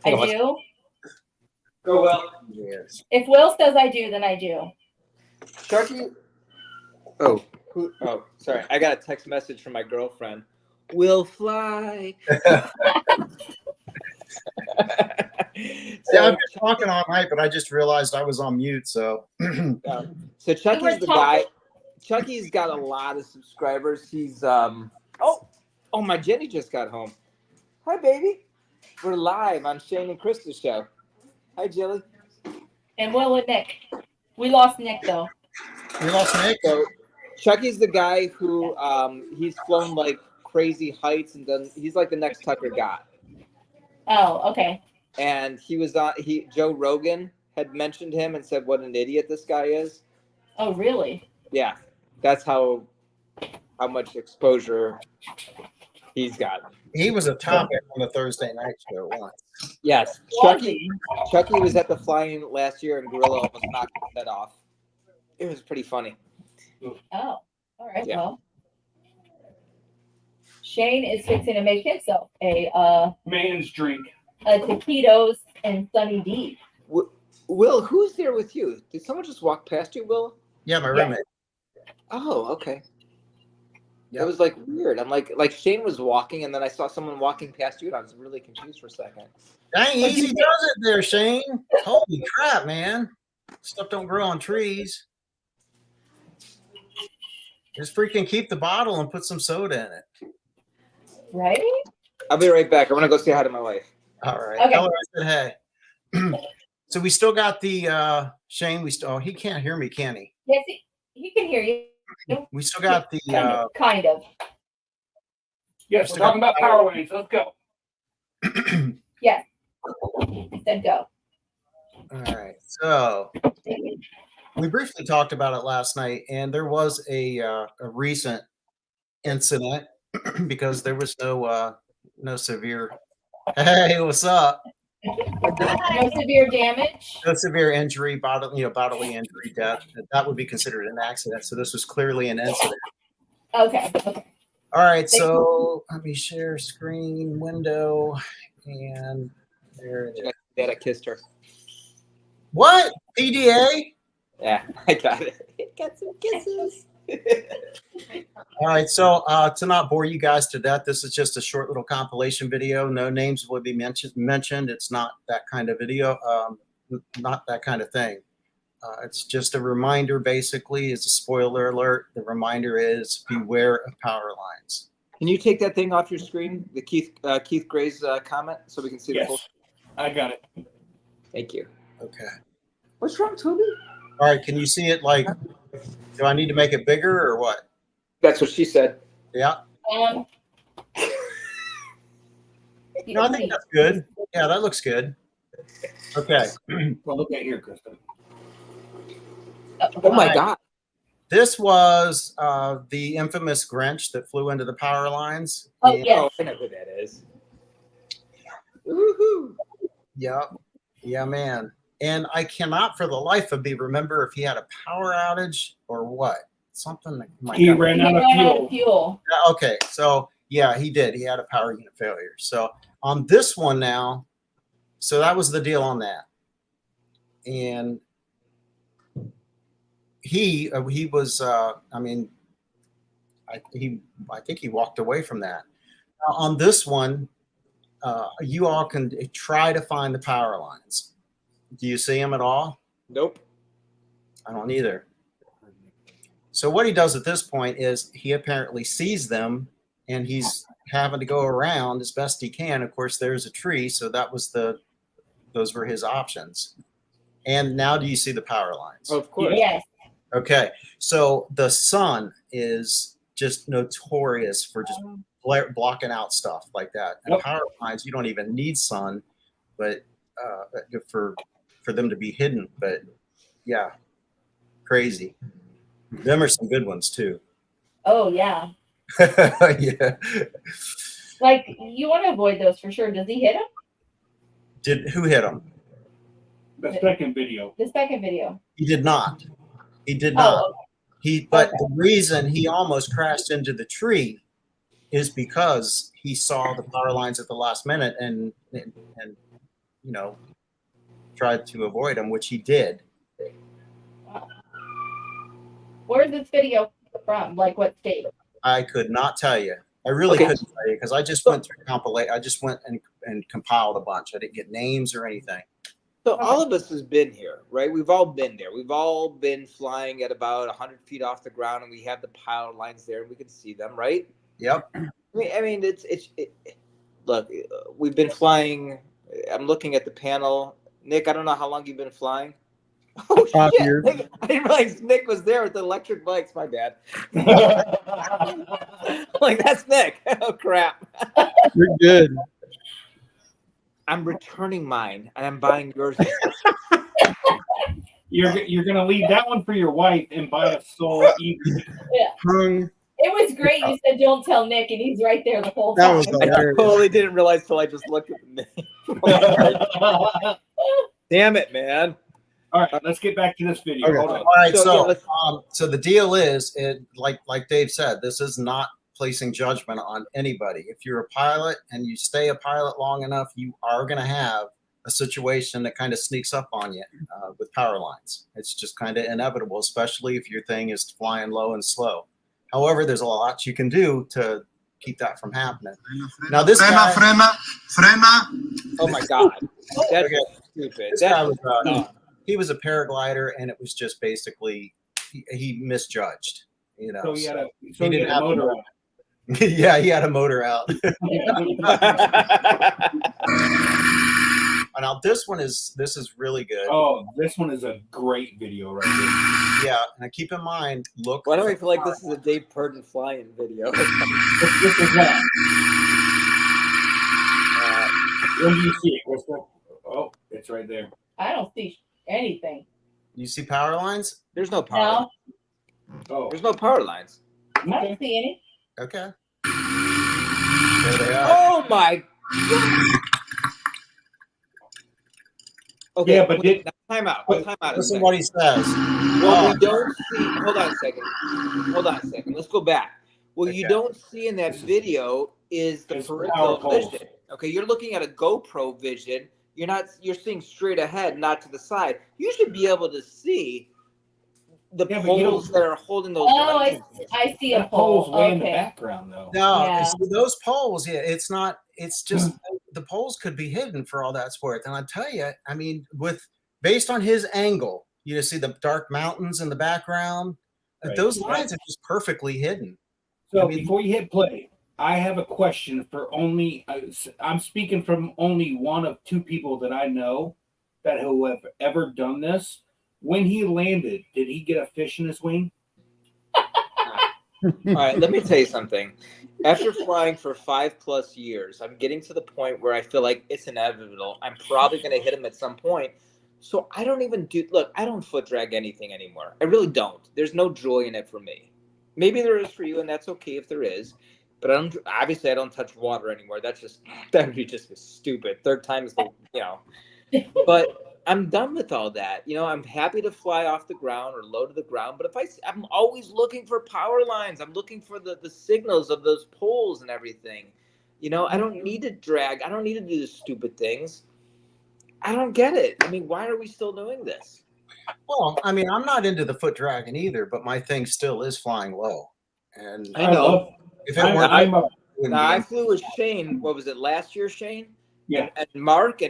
I do? Go well. Yes. If Will says I do, then I do. Chucky. Oh, sorry. I got a text message from my girlfriend. will fly. Yeah, I've been talking all night, but I just realized I was on mute. So So Chucky's the talking. guy. Chucky's got a lot of subscribers. He's oh my Jenny just got home. Hi baby. We're live on Shane and Krista's show. Hi Jilly. And Will and Nick. We lost Nick though. we lost Nick. So Chucky's the guy who he's flown like crazy heights and done. He's like the next Tucker guy. Oh, okay. And he was on. Joe Rogan had mentioned him and said what an idiot this guy is. Oh, really? Yeah, that's how much exposure he's got. He was a topic on the Thursday night show once. Yes, Chucky was at the flying last year and Gorilla almost knocked his head off. It was pretty funny. Oh, all right. Yeah. Well, Shane is fixing to make himself a Man's drink. taquitos and Sunny D. Will, who's there with you? Did someone just walk past you, Will? Yeah, my roommate. Oh, okay. Yep. It was like weird. I'm like Shane was walking, and then I saw someone walking past you, and I was really confused for a second. Dang, easy does it there, Shane. Holy crap, man. Stuff don't grow on trees. Just freaking keep the bottle and put some soda in it. Right? I'll be right back. I want to go say hi to my wife. All right. Okay. Tell her I said hey. So we still got the Shane. He can't hear me, can he? Yes, he can hear you. We still got the Kind of. Yes, we're talking about power lines. Let's go. Yes. He said go. all right. So we briefly talked about it last night, and there was a recent incident because there was no severe. Hey, what's up? No severe damage. No severe injury, bodily injury, death. That would be considered an accident. So this was clearly an incident. Okay. All right, so let me share screen window, and there it is. Dad, I kissed her. What? PDA? Yeah, I got it. Got some kisses. All right, so to not bore you guys to death, this is just a short little compilation video. No names will be mentioned. It's not that kind of video, not that kind of thing. It's just a reminder, basically. It's a spoiler alert. The reminder is beware of power lines. Can you take that thing off your screen, the Keith Gray's comment, so we can see the full? Yes, I got it. Thank you. Okay. What's wrong, Toby? All right, can you see it? Like, do I need to make it bigger or what? That's what she said. Yeah. Um. No, I think that's good. Yeah, that looks good. Okay. Well, look at here, Kristen. Oh my Right. God. This was the infamous Grinch that flew into the power lines. Oh, And- yes. Oh, I know who that is. Woohoo! Yeah. Yeah, man. And I cannot for the life of me remember if he had a power outage or what. Something that might He have- ran out of fuel. Yeah, okay. So yeah, he did. He had a power unit failure. So on this one now, so that was the deal on that. And he was I think he walked away from that. Now, on this one, you all can try to find the power lines. Do you see them at all? Nope. I don't either. So what he does at this point is he apparently sees them, and he's having to go around as best he can. Of course, there's a tree, so those were his options. And now, do you see the power lines? Of course. Yes. Okay, so the sun is just notorious for just blocking out stuff like that. And Yep. power lines, you don't even need sun, but for them to be hidden. But yeah, crazy. Them are some good ones too. Oh, yeah. Yeah. Like, you want to avoid those for sure. Does he hit him? Who hit him? The second video. The second video. He did not. He did not. Oh, But the reason he almost crashed into the tree is because he saw the power lines at the last minute and tried to avoid them, which he did. wow. Where's this video from? Like, what state? I could not tell you. I really Okay. couldn't tell you because I just went through compilate. I just went and compiled a bunch. I didn't get names or anything. So all of us has been here, right? We've all been there. We've all been flying at about 100 feet off the ground, and we have the power lines there, and we can see them, right? Yep. I mean, look, we've been flying. I'm looking at the panel. Nick, I don't know how long you've been flying. Oh 5 shit! years. I didn't realize Nick was there with the electric bikes. My bad. Like that's Nick. Oh crap! You're good. I'm returning mine, and I'm buying yours. You're gonna leave that one for your wife and buy a soul easy. Hung. It was great. You said don't tell Nick, and he's right there the whole That time. was I hilarious. totally didn't realize till I just looked at the name. Damn it, man! All right, let's get back to this video. Okay. Hold on. All right. So, So, yeah, let's- so the deal is, like Dave said, this is not placing judgment on anybody. If you're a pilot and you stay a pilot long enough, you are going to have a situation that kind of sneaks up on you with power lines. It's just kind of inevitable, especially if your thing is flying low and slow. However, there's a lot you can do to keep that from happening. Now, this guy, Oh my god, that's Okay. stupid. this guy That's was he was a paraglider, and it was just basically he misjudged. You know, So he had a he didn't have a motor motor. on. Yeah, he had a motor out. Now this is really good. Oh, this one is a great video right Yeah, and keep in mind, look. Why do I feel like this is a Dave Purden flying video? here. This is that. When do you see it, Krista? Oh, it's right there. I don't see anything. You see power lines? There's no power. No, Oh, There's no power lines. I don't see any. Okay. There they are. Oh my. Okay, Yeah, but wait, now time out. but- Time out. a Listen second. what he says. What we don't see. Hold on a second. Hold on a second. Let's go back. What you Okay. don't see in that video is the It's peripheral power poles. vision. Okay, you're looking at a GoPro vision. You're seeing straight ahead, not to the side. You should be able to see the Yeah, but you poles don't- that are holding those. Oh, lights. I see a that pole's pole. way in the Okay. background though. No, Yeah. see, those poles, yeah, it's not, it's just the poles could be hidden for all that's worth. And I tell you, I mean, based on his angle, you see the dark mountains in the background. Right. Those lines are just perfectly hidden. So I mean- before you hit play, I have a question for only. I'm speaking from only one of two people that I know that who have ever done this. When he landed, did he get a fish in his wing? All right, let me tell you something. After flying for 5+ years, I'm getting to the point where I feel like it's inevitable. I'm probably going to hit him at some point. So I don't even I don't foot drag anything anymore. I really don't. There's no joy in it for me. Maybe there is for you, and that's okay if there is. But I don't touch water anymore. That would be just stupid. Third time is But I'm done with all that. I'm happy to fly off the ground or low to the ground. But I'm always looking for power lines. I'm looking for the signals of those poles and everything. I don't need to drag. I don't need to do the stupid things. I don't get it. I mean, why are we still doing this? Well, I mean, I'm not into the foot dragging either, but my thing still is flying low. And I know. love- if it weren't, I'm a, it wouldn't Now, be. I flew with Shane. What was it, last year, Shane? Yeah. And Mark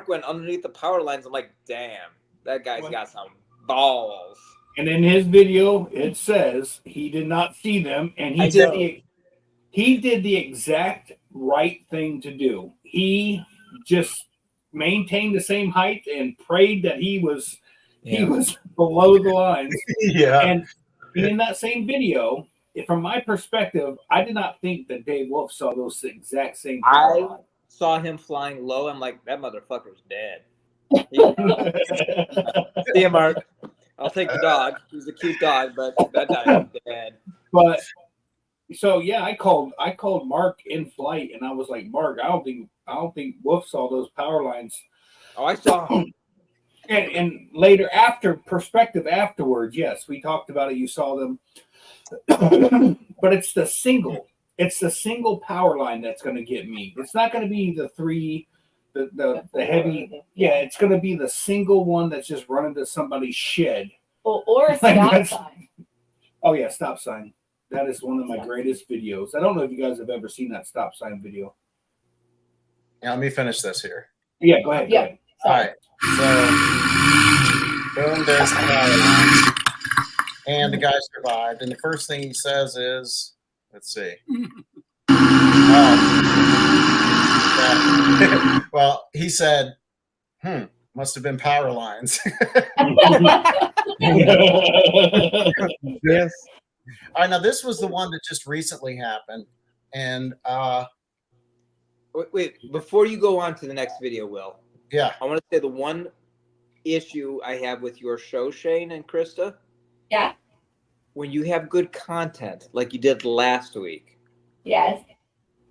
went underneath the power lines. I'm like, damn, that guy's got some balls. and in his video, it says he did not see them, and I he did the exact right thing to do. He just maintained the same height and prayed that he was below the lines. Yeah. And in that same video, from my perspective, I did not think that Dave Wolf saw those exact same. I saw him flying low. I'm like, that motherfucker's dead. See you, Mark. I'll take the dog. He's a cute dog, but that guy's dead. But so yeah, I called Mark in flight, and I was like, Mark, I don't think Wolf saw those power lines. Oh, I saw him. And later, afterwards, yes, we talked about it. You saw them, but it's the single power line that's going to get me. It's not going to be the three, the heavy. Yeah, it's going to be the single one that's just running to somebody's shed. Or a Like stop that's- sign. Oh yeah, stop sign. That is one of my greatest videos. I don't know if you guys have ever seen that stop sign video. Yeah, let me finish this here. Yeah, go ahead. Yeah. All right. So, boom, there's the power line. And the guy survived. And the first thing he says is, let's see. Well, he said, must have been power lines. Yes. All right, now this was the one that just recently happened. And Wait, before you go on to the next video, Will, yeah, I want to say the one issue I have with your show, Shane and Krista. Yeah. When you have good content like you did last week, Yes.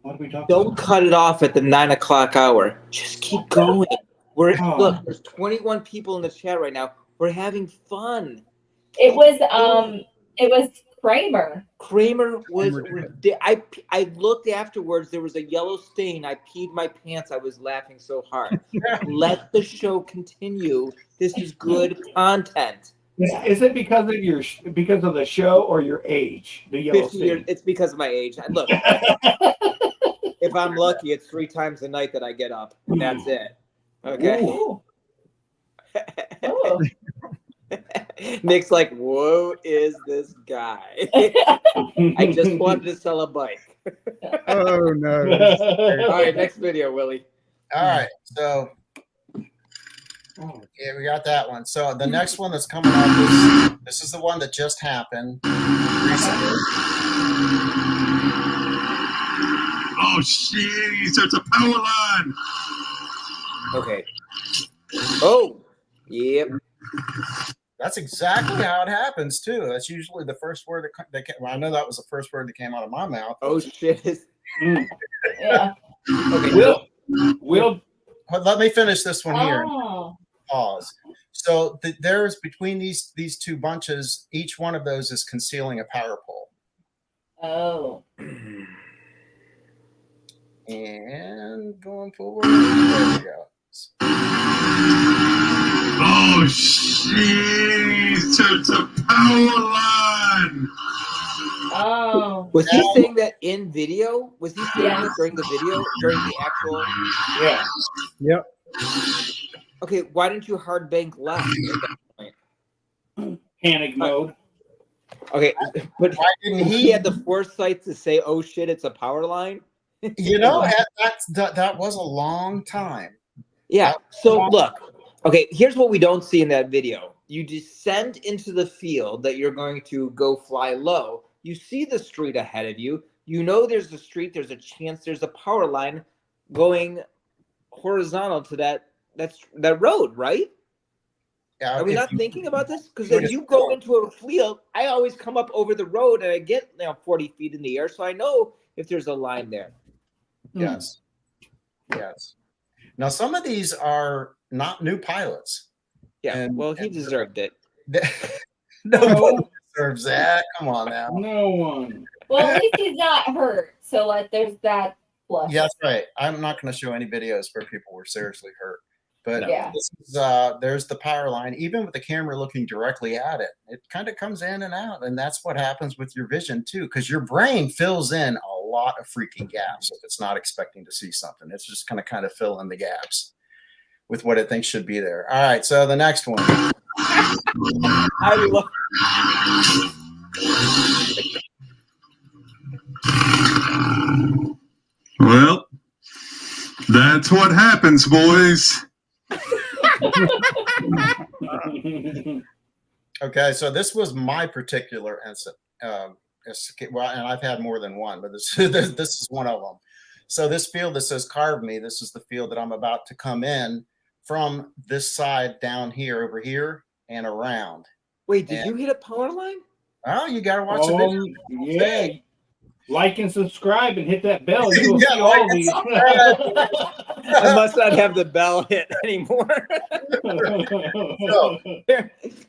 What are we talking don't about? cut it off at the 9 o'clock hour. Just keep going. Oh. Look, there's 21 people in the chat right now. We're having fun. It was Kramer. Kramer was. Kramer I looked afterwards. There was a yellow stain. I peed my pants. I was laughing so hard. Let the show continue. This is good content. Is it because of the show or your age? The yellow 50 years. stain. It's because of my age. Look, if I'm lucky, it's 3 times a night that I get up. And that's it. Okay. Ooh. Oh. Nick's like, whoa, is this guy? I just wanted to sell a bike. Oh no. All right, next video, Willie. all right. So, yeah, we got that one. So the next one that's coming up is this is the one that just happened recently. Oh shit! So it's a power line. Okay. Oh, yep. That's exactly how it happens too. That's usually the first word that came. Well, I know that was the first word that came out of my mouth. Oh shit. Yeah. Okay. Will. But let me finish this one here. Oh. Pause. So there's between these two bunches, each one of those is concealing a power pole. Oh. And going forward, there we go. Oh shit! So it's a power line. Oh. Was he saying that in video? Was he saying Yeah. that during the video? During the actual? Yeah. Yep. Okay, why didn't you hard bank left at that point? Panic mode. Okay, but Why didn't he had the foresight to say, "Oh shit, it's a power line." You know, that was a long time. Yeah. So look, okay, here's what we don't see in that video. You descend into the field that you're going to go fly low. You see the street ahead of you. You know there's a street, there's a chance there's a power line going horizontal to that road, right? Yeah, Are we if not you- thinking about this? Because as you go into a field, I always come up over the road and I get 40 feet in the air, so I know if there's a line there. Yes. Yes. Now, some of these are not new pilots. Yeah, And- well, he deserved it. Nobody deserves that. Come on now. No one. Well, at least he's not hurt. So like, there's that plus. Yeah, that's right. I'm not going to show any videos where people were seriously hurt. But Yeah. this is, there's the power line. Even with the camera looking directly at it, it kind of comes in and out. And that's what happens with your vision, too, because your brain fills in a lot of freaking gaps if it's not expecting to see something. It's just going to kind of fill in the gaps with what it thinks should be there. All right, so the next one. I love. Well, that's what happens, boys. Okay, so this was my particular incident. Well, and I've had more than one, but this is one of them. So this field that says "Carve Me," this is the field that I'm about to come in from this side down here, over here, and around. Wait, did you hit a power line? Oh, you got to watch the video. Yeah. Like and subscribe and hit that bell. You will Yeah, see like all and these. I must not have the bell hit anymore. So,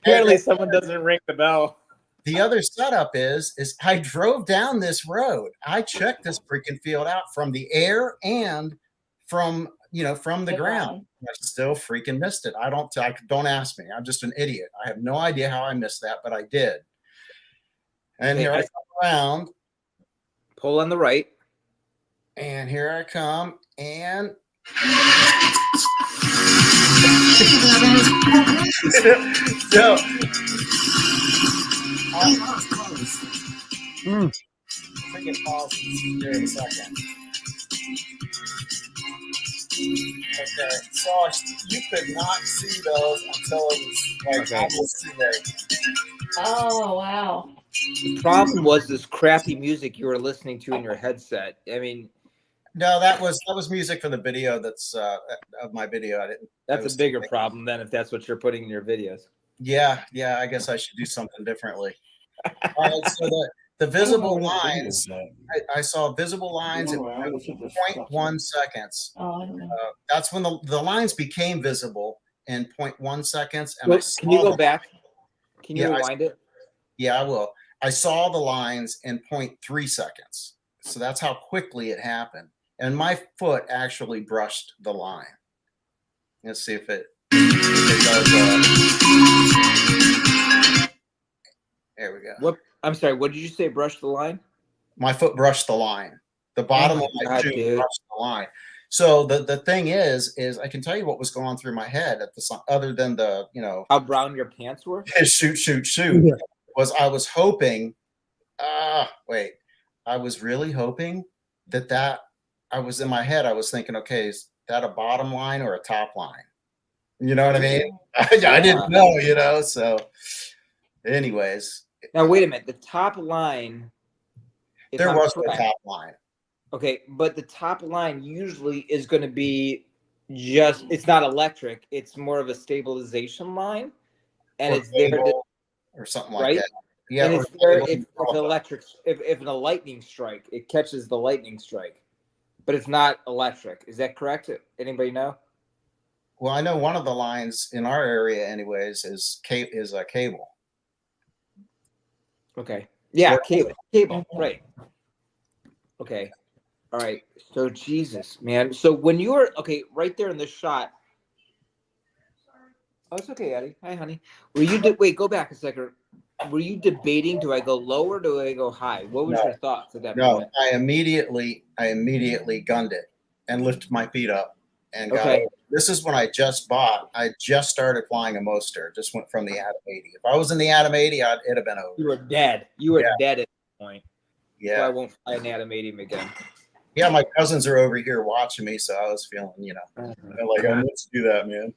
Apparently, someone doesn't ring the bell. the other setup is I drove down this road. I checked this freaking field out from the air and from the ground. I still freaking missed it. Don't ask me. I'm just an idiot. I have no idea how I missed that, but I did. And here I come around. Pull on the right. And here I come. And so Mm. I think it pauses here in a second. Okay, so you could not see those until it was like almost too late. Oh wow. The problem was this crappy music you were listening to in your headset. I mean, No, that was music from the video that's of my video. I didn't. that's a bigger problem than if that's what you're putting in your videos. Yeah. I guess I should do something differently. All right, so the visible lines. I saw visible lines at 0.1 seconds. Oh, I don't know. That's when the lines became visible in 0.1 seconds. And Well, can you go back? Can you rewind it? Yeah, I will. I saw the lines in 0.3 seconds. So that's how quickly it happened. And my foot actually brushed the line. Let's see if it does. There we go. What? I'm sorry. What did you say? Brush the line? My foot brushed the line. The bottom of my shoe brushed the line. So the thing is I can tell you what was going on through my head at the other than the how brown your pants were. shoot. Yeah. Was I was hoping. I was really hoping that I was in my head. I was thinking, okay, is that a bottom line or a top line? You know what I mean? I didn't know, So, anyways, now wait a minute. The top line. There was no top line. Okay, but the top line usually is going to be it's not electric. It's more of a stabilization line, and it's there or something like that. Yeah, and it's there if a lightning strike, it catches the lightning strike, but it's not electric. Is that correct? Anybody know? Well, I know one of the lines in our area, anyways, is a cable. Okay. Yeah, cable. Right. Okay. All right. So Jesus, man. So when you were right there in this shot. Oh, it's okay, Addie. Hi, honey. Wait, go back a second. Were you debating? Do I go low or do I go high? What was your thoughts at that moment? I immediately gunned it and lifted my feet up and got over. This is when I just started flying a Moster. Just went from the Atom 80. If I was in the Atom 80, it'd have been over. You were dead. You were dead at that point. Yeah. So I won't fly an Atom 80 again. Yeah, my cousins are over here watching me, so I was feeling, like I need to do that, man.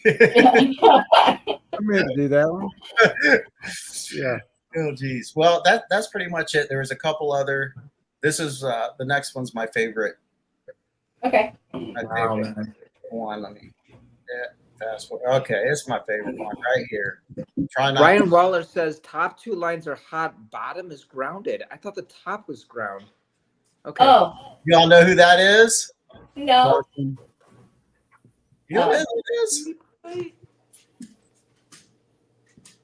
I meant to do that one. Yeah. Oh, geez. Well, that's pretty much it. There was a couple other. This is the next one's my favorite. Okay. My favorite one. Let me fast forward. Okay, it's my favorite one right here. Ryan Waller says top two lines are hot, bottom is grounded. I thought the top was ground. Okay. Oh. Y'all know who that is? No. You know who it is?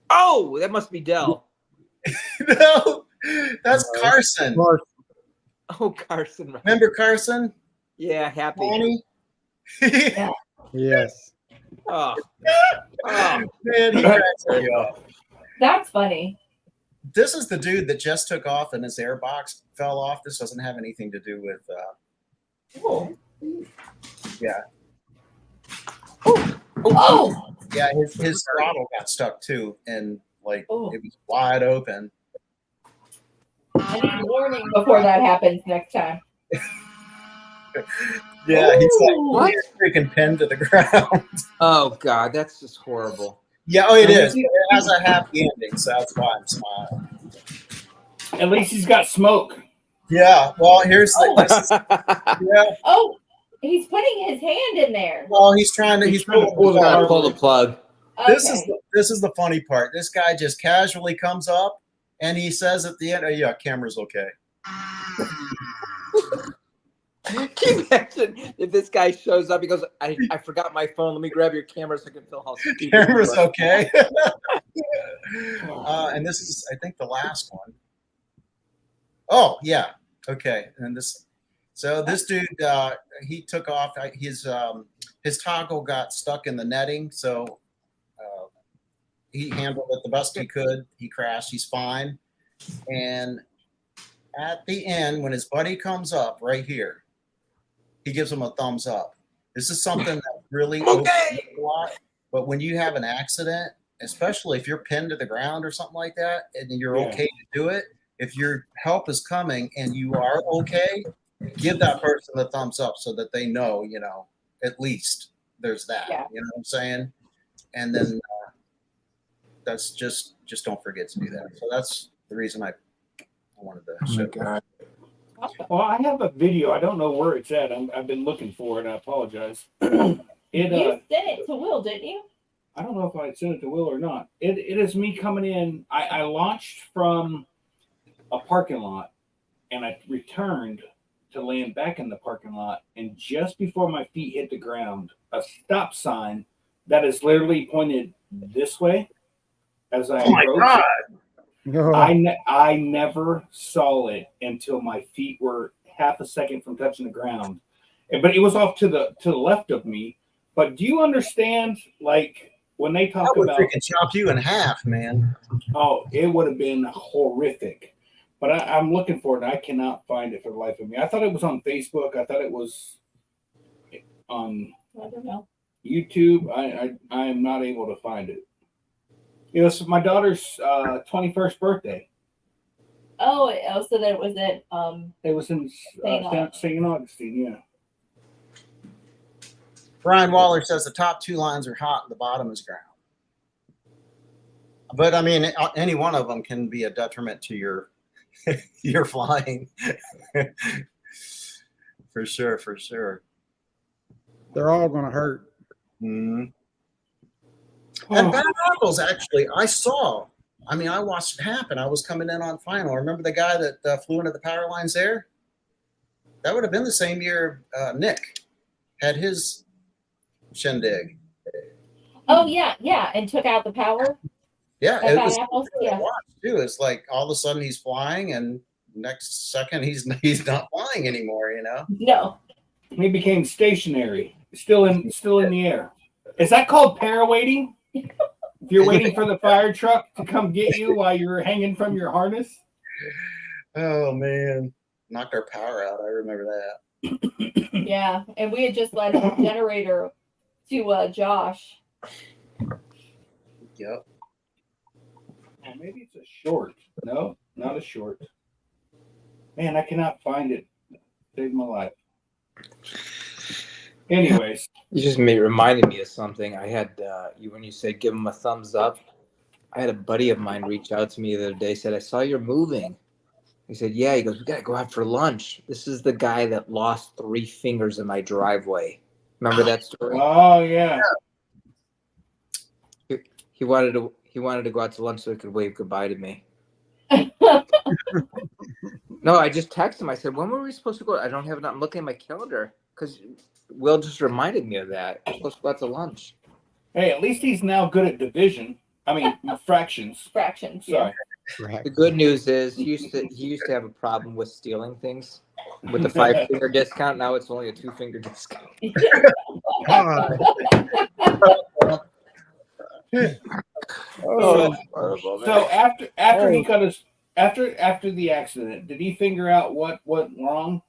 Oh, that must be Dell. No, that's Carson. Oh, Carson. Remember Carson? Yeah, happy. Yeah. Yes. Oh. Man, he cracks me up. That's funny. This is the dude that just took off and his air box fell off. This doesn't have anything to do with. Yeah. Oh. Yeah, his throttle got stuck too, and it was wide open. I need warning before that happens next time. Yeah, he's like freaking pinned to the ground. Oh God, that's just horrible. Yeah, it is. It has a happy ending, so that's why I'm smiling. At least he's got smoke. Yeah. Well, here's the. Oh, he's putting his hand in there. Well, he's trying to pull the plug. Okay. This is the funny part. This guy just casually comes up and he says at the end, "Oh yeah, camera's okay." Can you imagine if this guy shows up? He goes, I forgot my phone. Let me grab your camera so I can feel how stupid camera's okay. And this is, I think, the last one. Oh yeah, okay. And this dude, he took off. His toggle got stuck in the netting, so he handled it the best he could. He crashed. He's fine. And at the end, when his buddy comes up right here, he gives him a thumbs up. This is something that really opens up a lot. But when you have an accident, especially if you're pinned to the ground or something like that, and you're okay to do it, if your help is coming and you are okay, give that person a thumbs up so that they know, at least there's that. Yeah. You know what I'm saying? And then that's just don't forget to do that. So that's the reason I wanted to show that. Well, I have a video. I don't know where it's at. I've been looking for it. I apologize. You sent it to Will, didn't you? I don't know if I sent it to Will or not. It is me coming in. I launched from a parking lot, and I returned to land back in the parking lot. And just before my feet hit the ground, a stop sign that is literally pointed this way as I approached. I never saw it until my feet were half a second from touching the ground, but it was off to the left of me. But do you understand, like when they talk about freaking chop you in half, man? Oh, it would have been horrific. But I'm looking for it. And I cannot find it for the life of me. I thought it was on Facebook. I thought it was on I don't know. YouTube. I am not able to find it. It's my daughter's 21st birthday. Oh, so that was it. It was in St. Augustine, yeah. Brian Waller says the top two lines are hot and the bottom is ground. But I mean, any one of them can be a detriment to your flying. For sure. They're all going to hurt. Mm-hmm. And bad apples, actually, I watched it happen. I was coming in on final. Remember the guy that flew into the power lines there? That would have been the same year Nick had his shindig. Oh, yeah, and took out the power. Yeah, it was apples, yeah. too. It's like all of a sudden he's flying, and next second he's not flying anymore. No, he became stationary, still in the air. Is that called parawaiting? If you're waiting for the fire truck to come get you while you're hanging from your harness. Oh man, knocked our power out. I remember that. Yeah, and we had just lent a generator to Josh. Yep. Oh, maybe it's a short. No, not a short. Man, I cannot find it. Saved my life. Anyways, You just reminded me of something. I had when you said give him a thumbs up. I had a buddy of mine reach out to me the other day. Said I saw you're moving. He said, yeah. He goes, we gotta go out for lunch. This is the guy that lost 3 fingers in my driveway. Remember that story? oh yeah. He wanted to go out to lunch so he could wave goodbye to me. No, I just texted him. I said, when were we supposed to go? I don't have it. I'm looking at my calendar because Will just reminded me of that. We're supposed to go out to lunch. Hey, at least he's now good at division. I mean, fractions. Fractions. Sorry. The good news is he used to have a problem with stealing things. With the 5-finger discount, now it's only a 2-finger discount. So, horrible, man. so after he cut his after the accident, did he figure out what went wrong?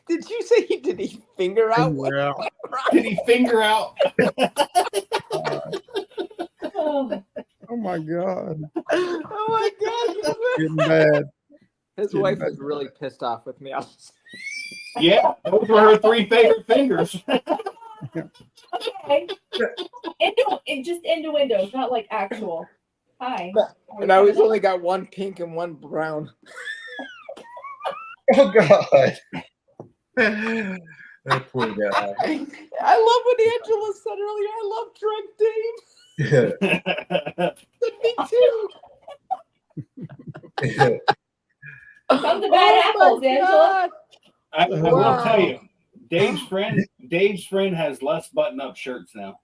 Did you say did he finger out? What went wrong? Did he finger out? Oh my God. Oh my God. Getting bad. His wife was really pissed off with me. Yeah, those were her 3 favorite fingers. Okay. Just innuendos, not like actual. Hi. And now he's only got 1 pink and 1 brown. Oh God. That poor guy. I love what Angela said earlier. I love drunk Dave. Yeah. Me too. Come to bad apples, Angela. I will tell you, Dave's friend has less button-up shirts now.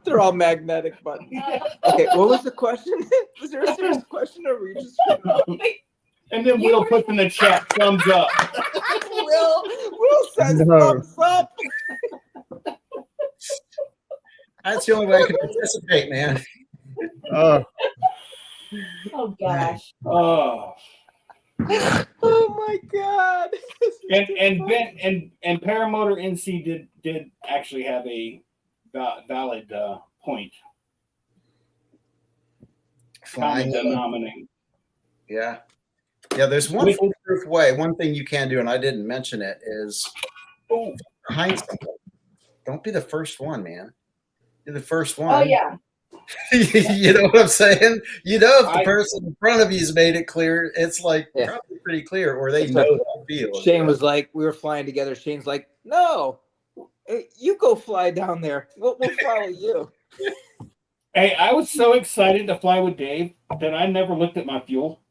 They're all magnetic buttons. Okay, what was the question? Was there a serious question or were you just? And then Will puts in the chat thumbs up. Will says No. thumbs up. That's the only way I can participate, man. Oh gosh. Oh, Oh my god. and Paramotor NC did actually have a valid point. Flying. Kind of denominating. Yeah. Yeah, there's one foolproof way. One thing you can do, and I didn't mention it, is behind something. Don't be the first one, man. You're the first one. Oh yeah. You know what I'm saying? You know, if the person in front of you's made it clear, it's like probably pretty clear, or they know the feel. Shane was like, we were flying together. Shane's like, no, you go fly down there. We'll follow you. Hey, I was so excited to fly with Dave that I never looked at my fuel.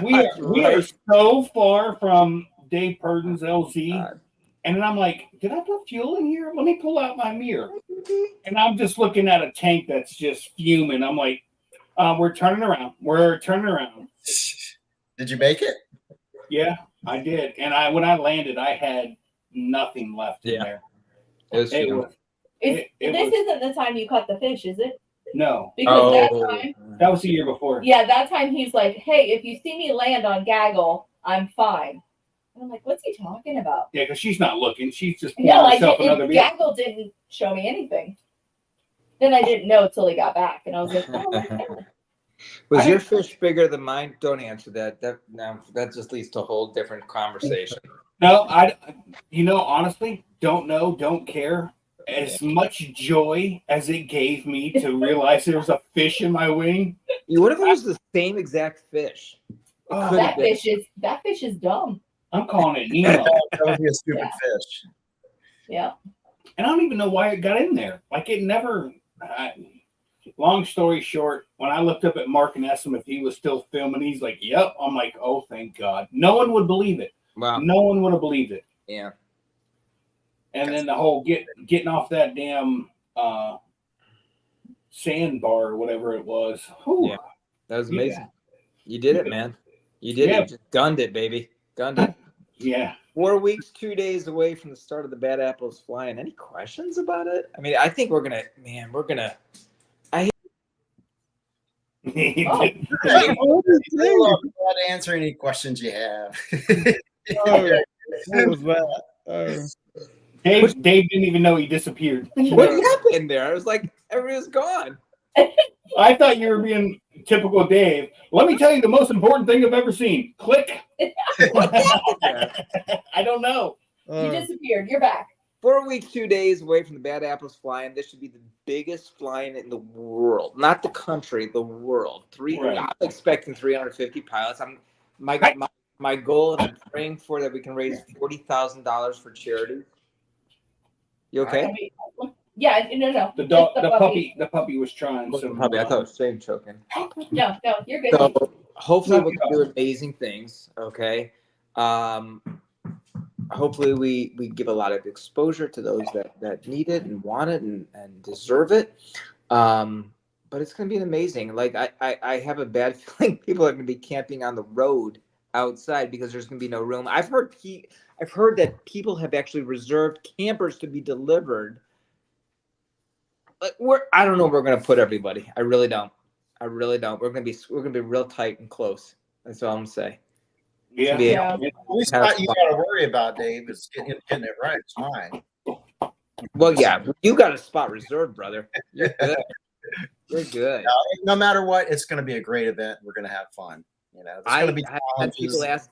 We are so far from Dave Purden's LZ. And then I'm like, did I put fuel in here? Let me pull out my mirror. And I'm just looking at a tank that's just fuming. I'm like, we're turning around. We're turning around. Did you make it? Yeah, I did. And when I landed, I had nothing left in there. This isn't the time you caught the fish, is it? No. Because that time. That was the year before. Yeah, that time he's like, hey, if you see me land on Gaggle, I'm fine. And I'm like, what's he talking about? Yeah, because she's not looking. She's just pouring herself another beer. Gaggle didn't show me anything. Then I didn't know till he got back. And I was like, oh my God. Was your fish bigger than mine? Don't answer that. That just leads to a whole different conversation. No, honestly, don't know, don't care. As much joy as it gave me to realize there was a fish in my wing. What if it was the same exact fish? That fish is dumb. I'm calling it Nemo. That would be a stupid fish. Yeah. And I don't even know why it got in there. Like it never. Long story short, when I looked up at Mark and asked him if he was still filming, he's like, "Yep." I'm like, "Oh, thank God." No one would believe it. Wow. No one would have believed it. Yeah. And then the whole getting off that damn sandbar or whatever it was. Whew. Yeah, that was amazing. Yeah. You did it, man. You did it. You just gunned it, baby. Gunned it. Yeah. 4 weeks, 2 days away from the start of the Bad Apples flying. Any questions about it? I mean, I think we're gonna. Not answer any questions you have. What was that? Dave didn't even know he disappeared. What happened there? I was like, everybody was gone. I thought you were being typical Dave. Let me tell you the most important thing I've ever seen. Click. What happened there? I don't know. You disappeared. You're back. 4 weeks, 2 days away from the Bad Apples flying. This should be the biggest flying in the world, not the country, the world. I'm expecting 350 pilots. My goal, and I'm praying for that we can raise $40,000 for charity. You okay? Yeah, no. The puppy was trying. So puppy, I thought it was Shane choking. No, you're good. So hopefully we can do amazing things. Okay. Hopefully we give a lot of exposure to those that need it and want it and deserve it. But it's going to be amazing. Like I have a bad feeling people are going to be camping on the road outside because there's going to be no room. I've heard that people have actually reserved campers to be delivered. Like I don't know where we're going to put everybody. I really don't. We're going to be real tight and close. That's all I'm saying. Yeah. The only spot you got to worry about, Dave, is getting it right. It's fine. Well, yeah, you got a spot reserved, brother. You're good. You're good. No matter what, it's going to be a great event. We're going to have fun. You know, it's going to be. I've had people ask.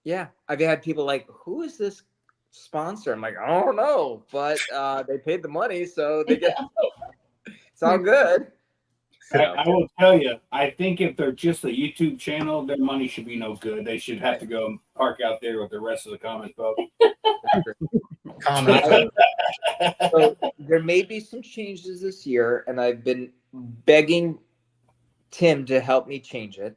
Yeah, I've had people like, "Who is this sponsor?" I'm like, "I don't know," but they paid the money, so they get. It's all good. I will tell you, I think if they're just a YouTube channel, their money should be no good. They should have to go and park out there with the rest of the comment folks. So there may be some changes this year, and I've been begging Tim to help me change it.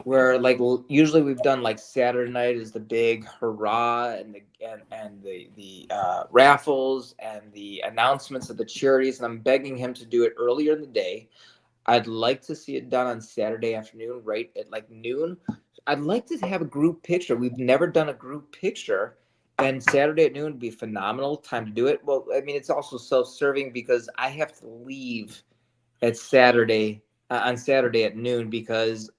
Where like usually we've done like Saturday night is the big hurrah and the raffles and the announcements of the charities, and I'm begging him to do it earlier in the day. I'd like to see it done on Saturday afternoon, right at like noon. I'd like to have a group picture. We've never done a group picture, and Saturday at noon would be a phenomenal time to do it. Well, I mean, it's also self-serving because I have to leave at Saturday on Saturday at noon because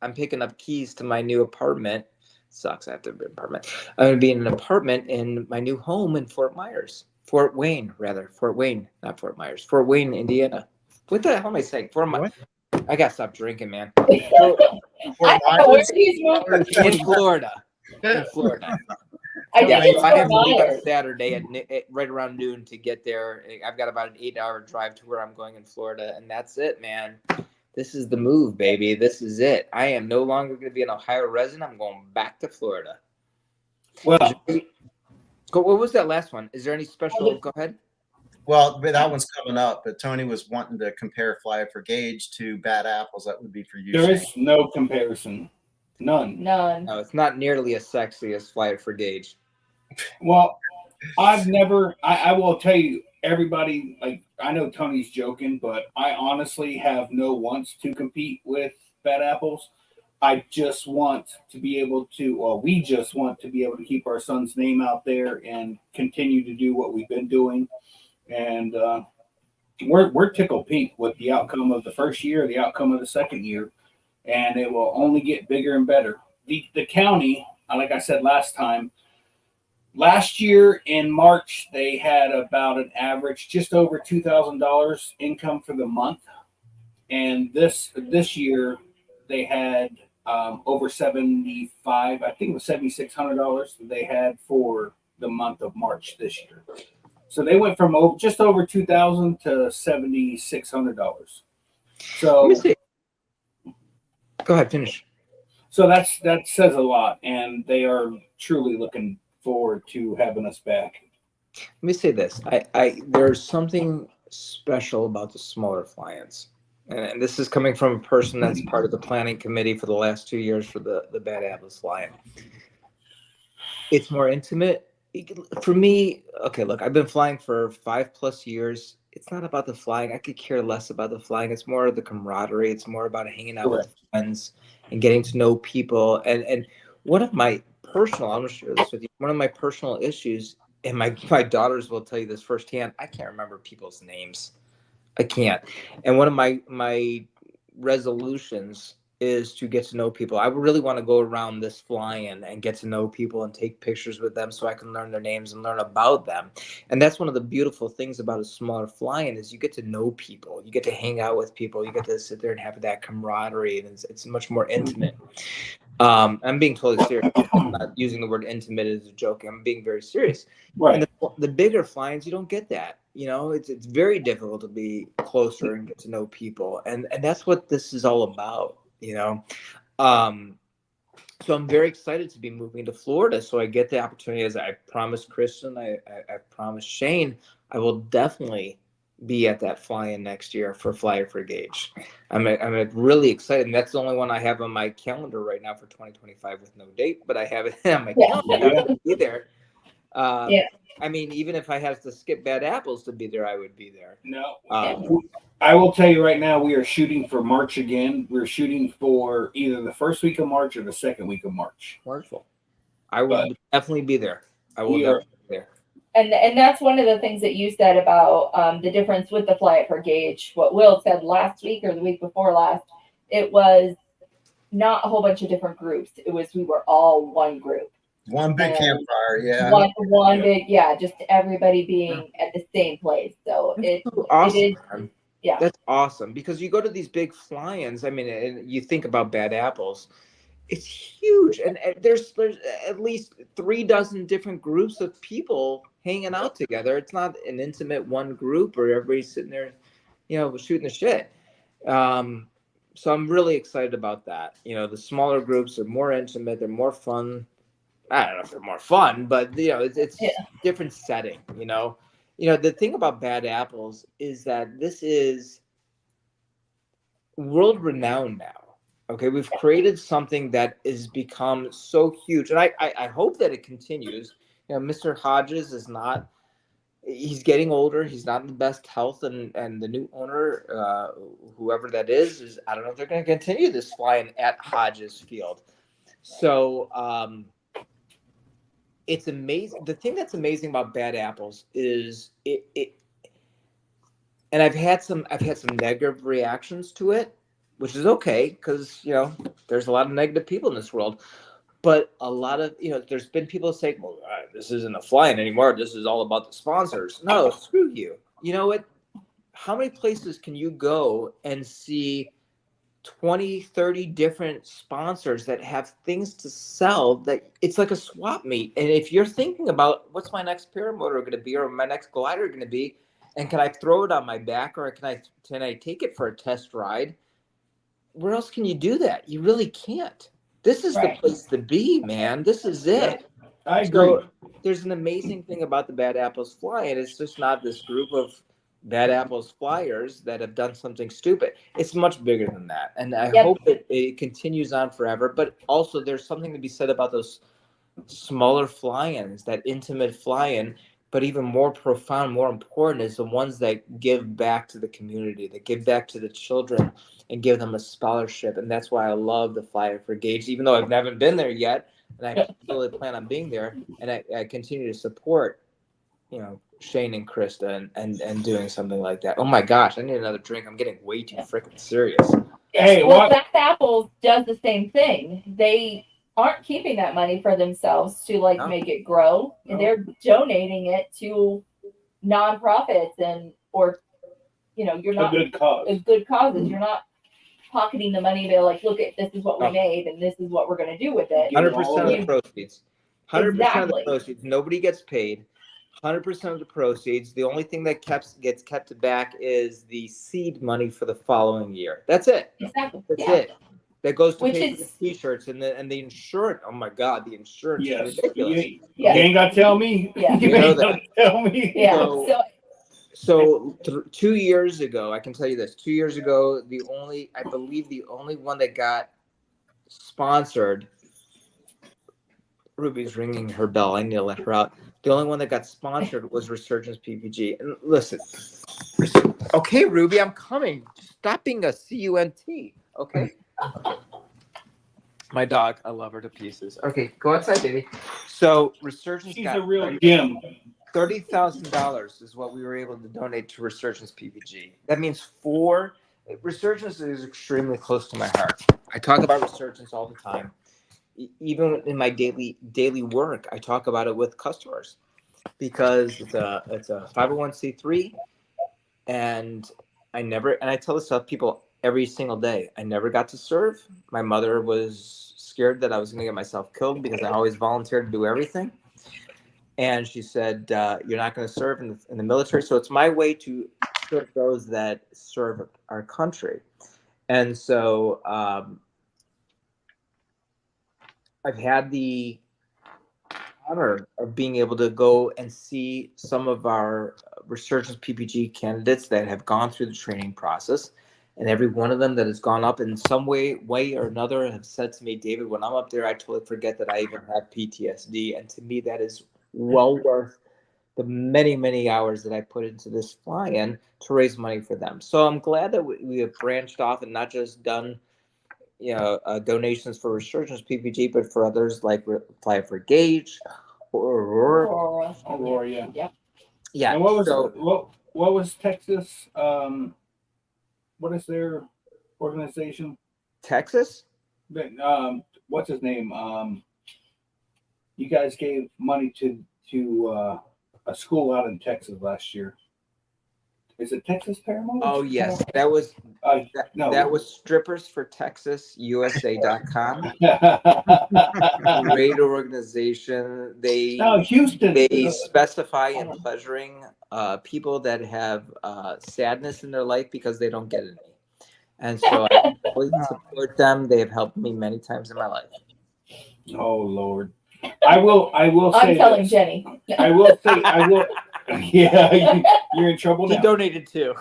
I'm picking up keys to my new apartment. Sucks. I have to be an apartment. I'm going to be in an apartment in my new home in Fort Wayne, not Fort Myers, Fort Wayne, Indiana. What the hell am I saying? What? I got to stop drinking, man. Fort I don't know where Myers? he's moved. In Florida. In Florida. I think Yeah, it's so I have to Fort leave on Myers. Saturday at right around noon to get there. I've got about an 8-hour drive to where I'm going in Florida, and that's it, man. This is the move, baby. This is it. I am no longer going to be an Ohio resident. I'm going back to Florida. Well, What was that last one? Is there any special? Go ahead. Well, but that one's coming up. But Tony was wanting to compare Fly for Gage to Bad Apples. That would be for you. there Shane. is no comparison. None. None. No, it's not nearly as sexy as Fly It for Gage. Well, I will tell you, everybody, like, I know Tony's joking, but I honestly have no wants to compete with Bad Apples. I just want to be able to, well, we just want to be able to keep our son's name out there and continue to do what we've been doing. And we're tickled pink with the outcome of the first year, the outcome of the second year, and it will only get bigger and better. The county, like I said last time, last year in March, they had about an average just over $2,000 income for the month, and this year they had over 75. I think it was $7,600 they had for the month of March this year. So they went from just over $2,000 to $7,600. So Let me see. Go ahead, finish. So that says a lot, and they are truly looking forward to having us back. Let me say this. There's something special about the smaller fly-ins. And this is coming from a person that's part of the planning committee for the last 2 years for the Bad Apples fly-in. It's more intimate. For me, okay, look, I've been flying for 5+ years. It's not about the flying. I could care less about the flying. It's more of the camaraderie. It's more about hanging out with friends and getting to know people. And one of my personal, I'm going to share this with you, one of my personal issues, and my daughters will tell you this firsthand, I can't remember people's names. I can't. And one of my resolutions is to get to know people. I really want to go around this fly-in and get to know people and take pictures with them so I can learn their names and learn about them. And that's one of the beautiful things about a smaller fly-in is you get to know people. You get to hang out with people. You get to sit there and have that camaraderie, and it's much more intimate. I'm being totally serious. I'm not using the word intimate as a joke. I'm being very serious. Right. And the bigger fly-ins, you don't get that. You know, it's very difficult to be closer and get to know people. And that's what this is all about, you know. So I'm very excited to be moving to Florida. So I get the opportunity, as I promised Kristen, I promised Shane, I will definitely be at that fly-in next year for Flyer for Gage. I'm really excited. And that's the only one I have on my calendar right now for 2025 with no date, but I have it on my calendar. I'm gonna be there. I mean, even if I had to skip Bad Apples to be there, I would be there. No. I will tell you right now, we are shooting for March again. We're shooting for either the first week of March or the second week of March. Wonderful. I will definitely be there. I will definitely be there. And that's one of the things that you said about the difference with the Fly It for Gage. What Will said last week or the week before last, it was not a whole bunch of different groups. It was we were all one group. One big campfire, yeah. One big, just everybody being at the same place. So Awesome. it is, yeah. That's awesome because you go to these big fly-ins. I mean, and you think about Bad Apples, it's huge, and there's at least 36 different groups of people hanging out together. It's not an intimate one group or everybody's sitting there, you know, shooting the shit. So I'm really excited about that. You know, the smaller groups are more intimate. They're more fun. I don't know if they're more fun, but you know, it's different setting. You know, the thing about Bad Apples is that this is world renowned now. Okay, we've created something that has become so huge, and I hope that it continues. You know, Mr. Hodges is not. He's getting older. He's not in the best health, and the new owner, whoever that is I don't know if they're going to continue this flying at Hodges Field. So it's amazing. The thing that's amazing about Bad Apples is it and I've had some negative reactions to it. which is okay because there's a lot of negative people in this world. But a lot of there's been people saying, "Well, this isn't a fly-in anymore. This is all about the sponsors." No, screw you. You know what? How many places can you go and see 20, 30 different sponsors that have things to sell that it's like a swap meet? And if you're thinking about what's my next paramotor going to be or my next glider going to be, and can I throw it on my back or can I take it for a test ride? Where else can you do that? You really can't. This is the place to be, man. This is it. I agree. So there's an amazing thing about the Bad Apples Fly, and it's just not this group of Bad Apples flyers that have done something stupid. It's much bigger than that, and I hope it continues on forever. But also, there's something to be said about those smaller fly-ins, that intimate fly-in. But even more profound, more important is the ones that give back to the community, that give back to the children and give them a scholarship. And that's why I love the Flyer for Gage, even though I've never been there yet. And I really plan on being there. And I continue to support, Shane and Krista and doing something like that. Oh my gosh, I need another drink. I'm getting way too freaking serious. Hey, well, Fast Apples does the same thing. They aren't keeping that money for themselves to make it grow. And they're donating it to nonprofits or you're not a good causes. You're not pocketing the money. They're like, look, this is what we made and this is what we're going to do with it. 100% of the proceeds. 100% Exactly. of the proceeds. Nobody gets paid. 100% of the proceeds. The only thing that gets kept back is the seed money for the following year. That's it. Exactly. That's it. That goes to Which pay for is- the t-shirts and the insurance. Oh my God, the insurance is ridiculous. You ain't got to tell me. Yeah. You ain't got to tell me. Yeah. So 2 years ago, I can tell you this. 2 years ago, I believe the only one that got sponsored. Ruby's ringing her bell. I need to let her out. The only one that got sponsored was Resurgence PPG. And listen, okay, Ruby, I'm coming. Stop being a CUNT. Okay. My dog, I love her to pieces. Okay, go outside, baby. So Resurgence She's got a real gem. $30,000 is what we were able to donate to Resurgence PPG. That means Resurgence is extremely close to my heart. I talk about Resurgence all the time. Even in my daily work, I talk about it with customers because it's a 501c3, and I tell this to people every single day. I never got to serve. My mother was scared that I was going to get myself killed because I always volunteered to do everything. And she said, "You're not going to serve in the military." So it's my way to serve those that serve our country. And so I've had the honor of being able to go and see some of our Resurgence PPG candidates that have gone through the training process. And every one of them that has gone up in some way or another have said to me, "David, when I'm up there, I totally forget that I even have PTSD." And to me, that is well worth the many, many hours that I put into this fly-in to raise money for them. So I'm glad that we have branched off and not just done donations for Resurgence PPG, but for others like Fly for Gage or Aurora, yeah. Yep. Yeah. And what was Texas? What is their organization? Texas? What's his name? You guys gave money to a school out in Texas last year. Is it Texas Paramount? Oh yes, that was no. That was Strippers for Texas USA.com. Great organization. Houston. They specify in pleasuring people that have sadness in their life because they don't get any. And so I always support them. They have helped me many times in my life. Oh Lord. I will say I'm telling this. Jenny. I will. Yeah, you're in trouble now. He donated too.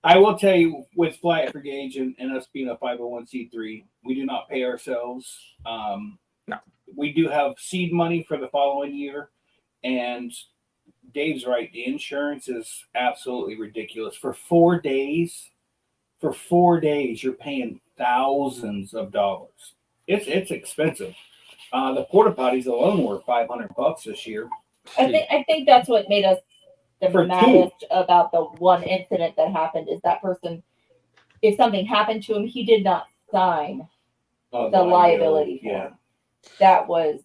I will tell you, with Fly for Gage and us being a 501c3, we do not pay ourselves. No. We do have seed money for the following year, and Dave's right. The insurance is absolutely ridiculous. For 4 days, you're paying thousands of dollars. It's expensive. The porta potties alone were $500 this year. I think that's what made us the maddest about the one incident that happened is that person if something happened to him, he did not sign Oh, the liability for Yeah. him. That was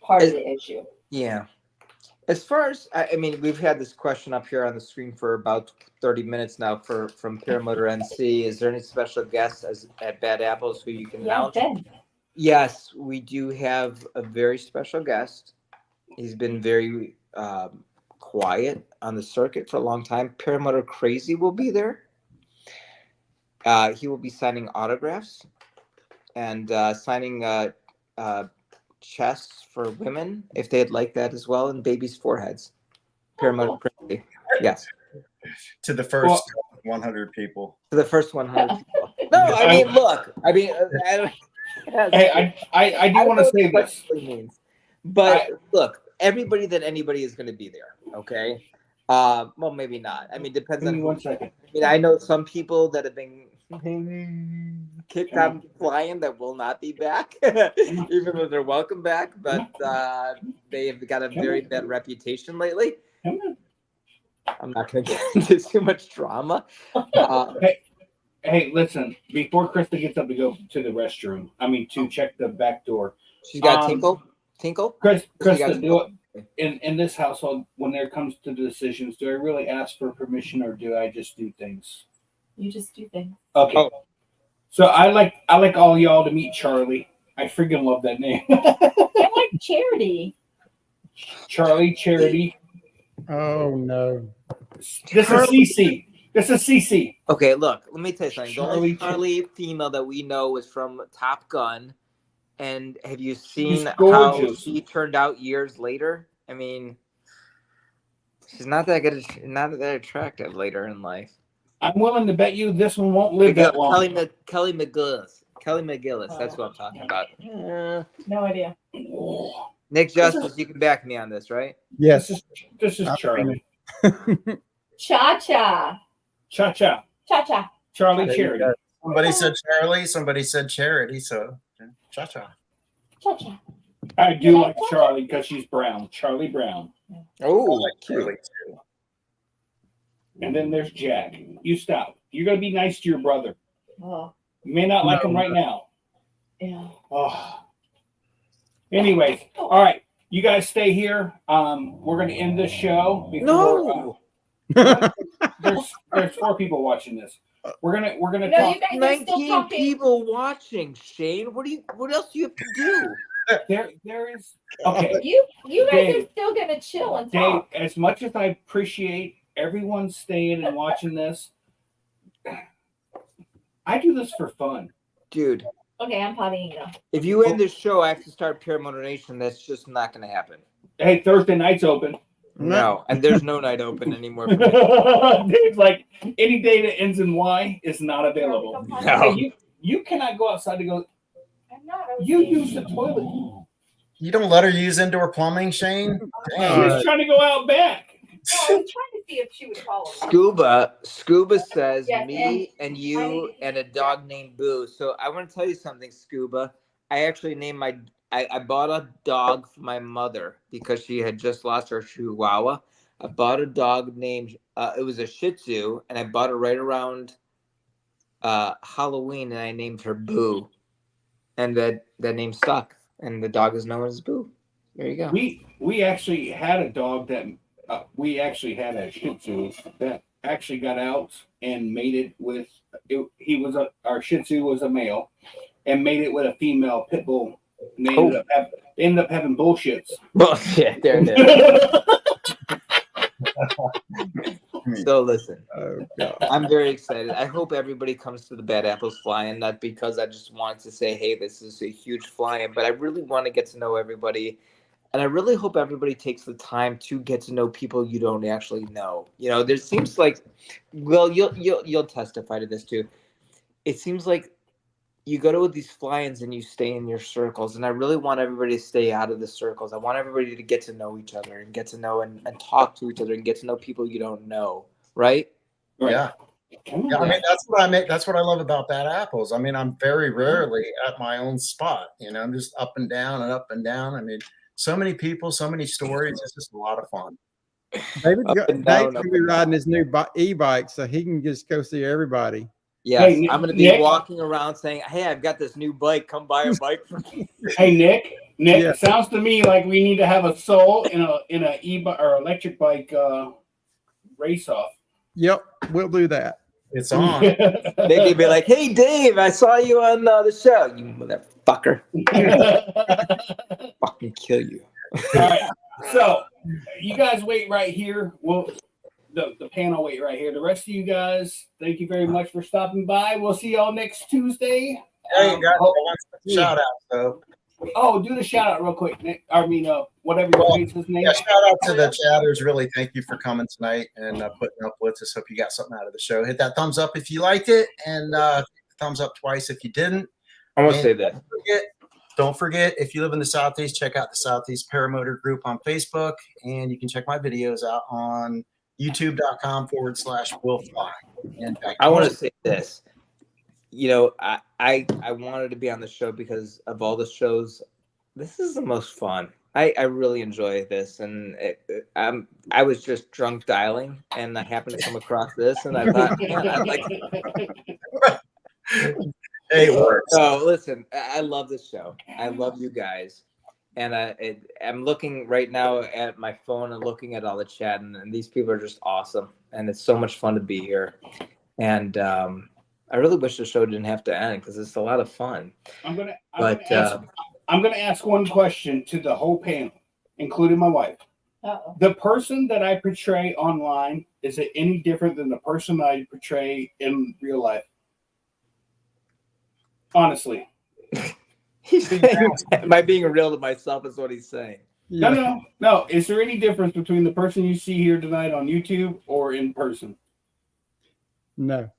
part of the issue. Yeah. As far as I mean, we've had this question up here on the screen for about 30 minutes now from Paramotor NC. Is there any special guests at Bad Apples who you can Yeah, announce? Ben. Yes, we do have a very special guest. He's been very quiet on the circuit for a long time. Paramotor Crazy will be there. He will be signing autographs and signing chests for women if they'd like that as well, and babies' foreheads. Paramotor Crazy. Yes. To the first 100 people. To the first 100 people. No, I mean, look. I mean, I don't. Hey, I do want to say this. Means. But look, everybody that anybody is going to be there. Okay. Well, maybe not. I mean, depends Give on me 1 second. I mean, I know some people that have been kicked out of flying that will not be back, even though they're welcome back. But they have got a very bad reputation lately. Come on. I'm not going to get into too much drama. Hey, listen. Before Krista gets up to go to the restroom, to check the back door. She's got Tinkle. Krista, do it. In this household, when there comes to decisions, do I really ask for permission or do I just do things? You just do things. Okay. Oh. So I like all y'all to meet Charlie. I freaking love that name. I like Charity. Charlie, Charity. Oh no. This is CC. This is CC. Okay, look, let me tell you something. The only Charlie female that we know is from Top Gun. And have you seen She's how gorgeous. she turned out years later? I mean, she's not that good, not that attractive later in life. I'm willing to bet you this one won't live that long. Kelly McGillis. That's what I'm talking about. No idea. Nick Justice, you can back me on this, right? Yes. This is Charlie. Cha-cha. Cha-cha. Cha-cha. Charlie, There you Charity. go. Somebody said Charlie, somebody said Charity, so cha-cha. Cha-cha. I do like Charlie because she's brown. Charlie Brown. Oh, I like Charlie too. And then there's Jack. You stop. You're going to be nice to your brother. Oh, You may not like him right now. yeah. Oh. Anyways, all right. You guys stay here. We're going to end this show. no. There's 4 people watching this. We're gonna No, talk. you guys are still 19 talking. people watching, Shane. What else do you have to do? There is okay. You guys Dave. are still gonna chill and Dave, talk. as much as I appreciate everyone staying and watching this, I do this for fun. Dude, Okay, I'm pottying now. if you end this show, I have to start Paramotor Nation. That's just not going to happen. Hey, Thursday night's open. No, and there's no night open anymore. For me. Dave's like, any day that ends in Y is not available. No. Hey, you cannot go outside to go. I'm not. I was You saying- use the toilet. You don't let her use indoor plumbing, Shane? Damn. She's trying to go out back. No, I was trying to see if she would follow me. Scuba says Yes, me and you and a dog named Boo. So I want to tell you something, Scuba. I actually named I bought a dog for my mother because she had just lost her Chihuahua. I bought a dog named it was a Shih Tzu, and I bought it right around Halloween, and I named her Boo, and that name stuck, and the dog is known as Boo. There you go. We actually had a dog that we actually had a Shih Tzu that actually got out and made it with our Shih Tzu was a male and made it with a female pit bull. And they ended up having bullshits. Bullshit. There it is. So listen, Oh God. I'm very excited. I hope everybody comes to the Bad Apples Fly-In, not because I just wanted to say, hey, this is a huge fly-in, but I really want to get to know everybody. And I really hope everybody takes the time to get to know people you don't actually know. You know, there seems like, well, you'll testify to this too. It seems like you go to these fly-ins and you stay in your circles, and I really want everybody to stay out of the circles. I want everybody to get to know each other and get to know and talk to each other and get to know people you don't know, right? Yeah. Yeah, I mean that's what I love about Bad Apples. I mean, I'm very rarely at my own spot. You know, I'm just up and down and up and down. I mean, so many people, so many stories. It's just a lot of fun. David's Up and down, Dave's up gonna be and down. riding his new e-bike, so he can just go see everybody. Yes, Hey, I'm going to be Nick? walking around saying, "Hey, I've got this new bike. Come buy a bike from me." Hey, Nick. Yeah. It sounds to me like we need to have a soul in a or electric bike race off. Yep, we'll do that. It's on. They could be like, "Hey, Dave, I saw you on the show. You motherfucker, fucking kill you." All right. So you guys wait right here. Well, the panel wait right here. The rest of you guys, thank you very much for stopping by. We'll see y'all next Tuesday. Hey, guys, shout out though. Oh, do the shout out real quick, Nick. I mean, whatever your his name. Yeah, shout out to the chatters. Really, thank you for coming tonight and putting up with us. Hope you got something out of the show. Hit that thumbs up if you liked it, and thumbs up twice if you didn't. I'm gonna say that. Don't forget, if you live in the Southeast, check out the Southeast Paramotor Group on Facebook, and you can check my videos out on youtube.com/willfly. And I want to say this. You know, I wanted to be on the show because of all the shows. This is the most fun. I really enjoy this, and I was just drunk dialing, and I happened to come across this, and I thought, man, I'd like. Hey, it works. So listen, I love this show. I love you guys, and I'm looking right now at my phone and looking at all the chat, and these people are just awesome, and it's so much fun to be here, and I really wish the show didn't have to end because it's a lot of fun. I'm gonna ask one question to the whole panel, including my wife. Uh-oh. The person that I portray online, is it any different than the person I portray in real life? Honestly. He's saying, am I being real to myself is what he's saying. Yeah. No. Is there any difference between the person you see here tonight on YouTube or in person? No.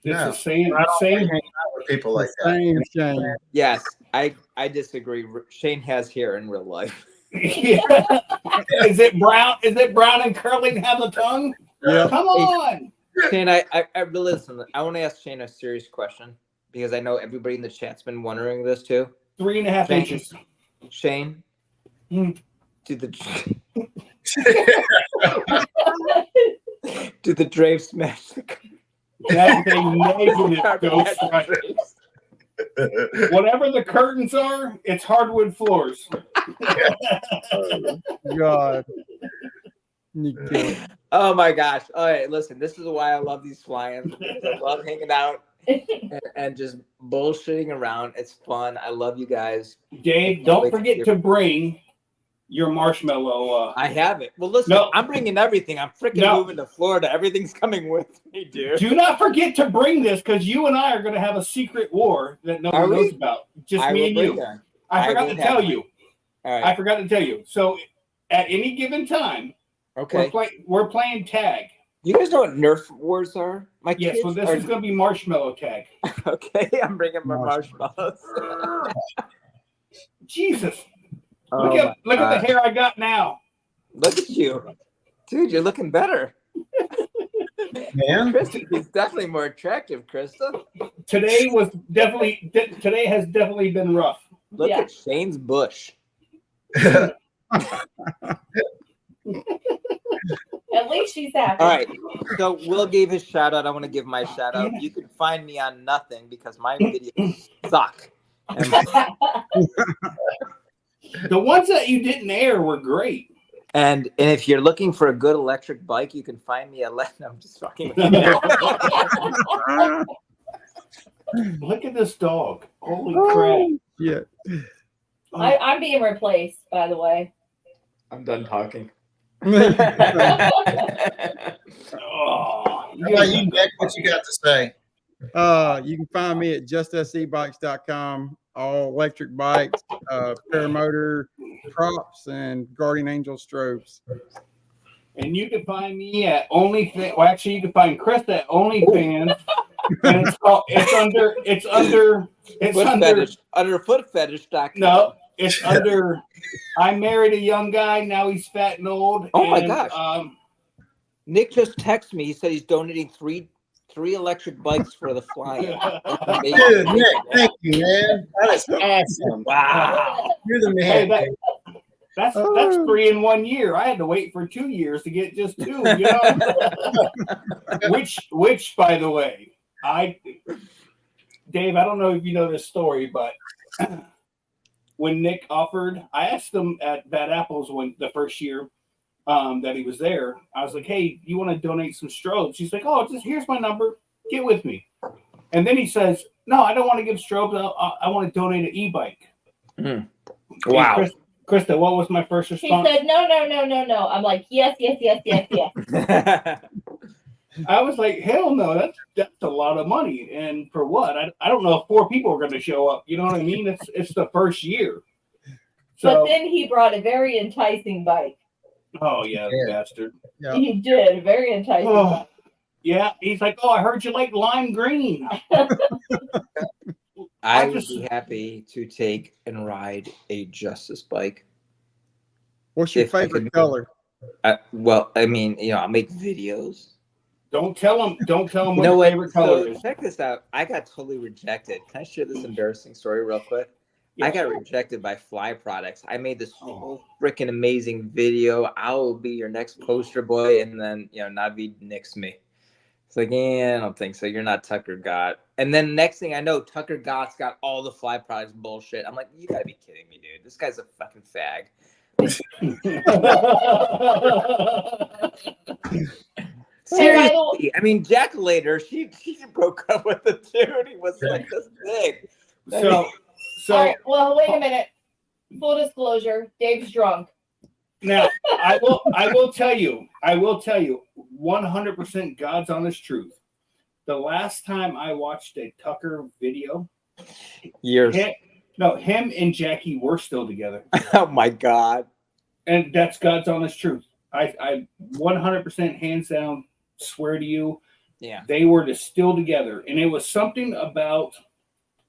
It's No. the same. I don't Same. hang out with people like that. Same Shane. Yes, I disagree. Shane has hair in real life. Yeah. Is it brown? Is it brown and curly and have a tongue? Yeah. Come on. Shane, I really listen. I want to ask Shane a serious question because I know everybody in the chat's been wondering this too. 3.5 Shane. inches. Shane, Mm. did the Drave smash the That's a negative carpet? Ghost Rider. Whatever the curtains are, it's hardwood floors. God. You kill it. Oh my gosh! All right, listen. This is why I love these fly-ins. I love hanging out and just bullshitting around. It's fun. I love you guys. Dave, don't forget to bring your marshmallow. I have it. Well, listen, No. I'm bringing everything. I'm freaking No. moving to Florida. Everything's coming with me, dude. Do not forget to bring this because you and I are going to have a secret war that no Are one we? knows about. Just I me will and bring you. that. I forgot will to have tell one. you. All right. I forgot to tell you. So at any given time, Okay. we're playing tag. You guys know what Nerf wars are? My Yes, kids well, this are... is going to be marshmallow tag. Okay, I'm bringing my marshmallows. Jesus. Oh Look at my the hair I got now. Look at you. Dude, you're looking better. Man, Krista is definitely more attractive, Krista. Today has definitely been rough. Look Yeah. at Shane's bush. At least she's happy. All right. So Will gave his shout out. I want to give my shout out. You can find me on nothing because my videos suck. And The ones that you didn't air were great. And if you're looking for a good electric bike, you can find me at. I'm just fucking. With you. Look at this dog. Holy crap. Yeah. I'm being replaced, by the way. I'm done talking. Oh, how about you, Nick? What you got to say? You can find me at justsebikes.com. All electric bikes, paramotor props, and Guardian Angel strobes. And you can find me at OnlyFans. Well, actually, you can find Chris at OnlyFans. And it's under footfetish.com. No, it's under. I married a young guy. Now he's fat and old. Oh my and, gosh. Nick just texted me. He said he's donating three electric bikes for the fly. Dude, Nick, thank you, man. That is awesome. Wow. You're the Hey, man. that's 3 in 1 year. I had to wait for 2 years to get just 2. You know, which by the way, Dave, I don't know if you know this story, but when Nick offered, I asked him at Bad Apples when the first year that he was there, I was like, hey, you want to donate some strobes? He's like, oh, just here's my number. Get with me. And then he says, no, I don't want to give strobes. I want to donate an e-bike. Mm. Wow. Krista, what was my first response? He said, no. I'm like, yes. I was like, hell no, that's a lot of money. And for what? I don't know if 4 people are going to show up. You know what I mean? It's the first year. So, but then he brought a very enticing bike. Oh, yeah, bastard. Yeah. He did. A very enticing bike. Yeah, he's like, oh, I heard you like lime green. I would be happy to take and ride a Justice bike. What's your If I favorite could- color? Well, I mean, I'll make videos. Don't tell him what You know your what? favorite color So is. check this out. I got totally rejected. Can I share this embarrassing story real quick? Yeah. I got rejected by Fly Products. I made this whole freaking amazing video. I will be your next poster boy, and then Navid nixed me. It's like, I don't think so. You're not Tucker Gott. And then next thing I know, Tucker Gott's got all the Fly Products bullshit. I'm like, you gotta be kidding me, dude. This guy's a fucking fag. Seriously, I mean, Jack later, she broke up with the dude. He was like this big. So All right, well, wait a minute. Full disclosure, Dave's drunk. now I will tell you, 100% God's honest truth. The last time I watched a Tucker video, Years. him and Jackie were still together. Oh my God. And that's God's honest truth. I 100% hands down swear to you, Yeah. they were still together. And it was something about,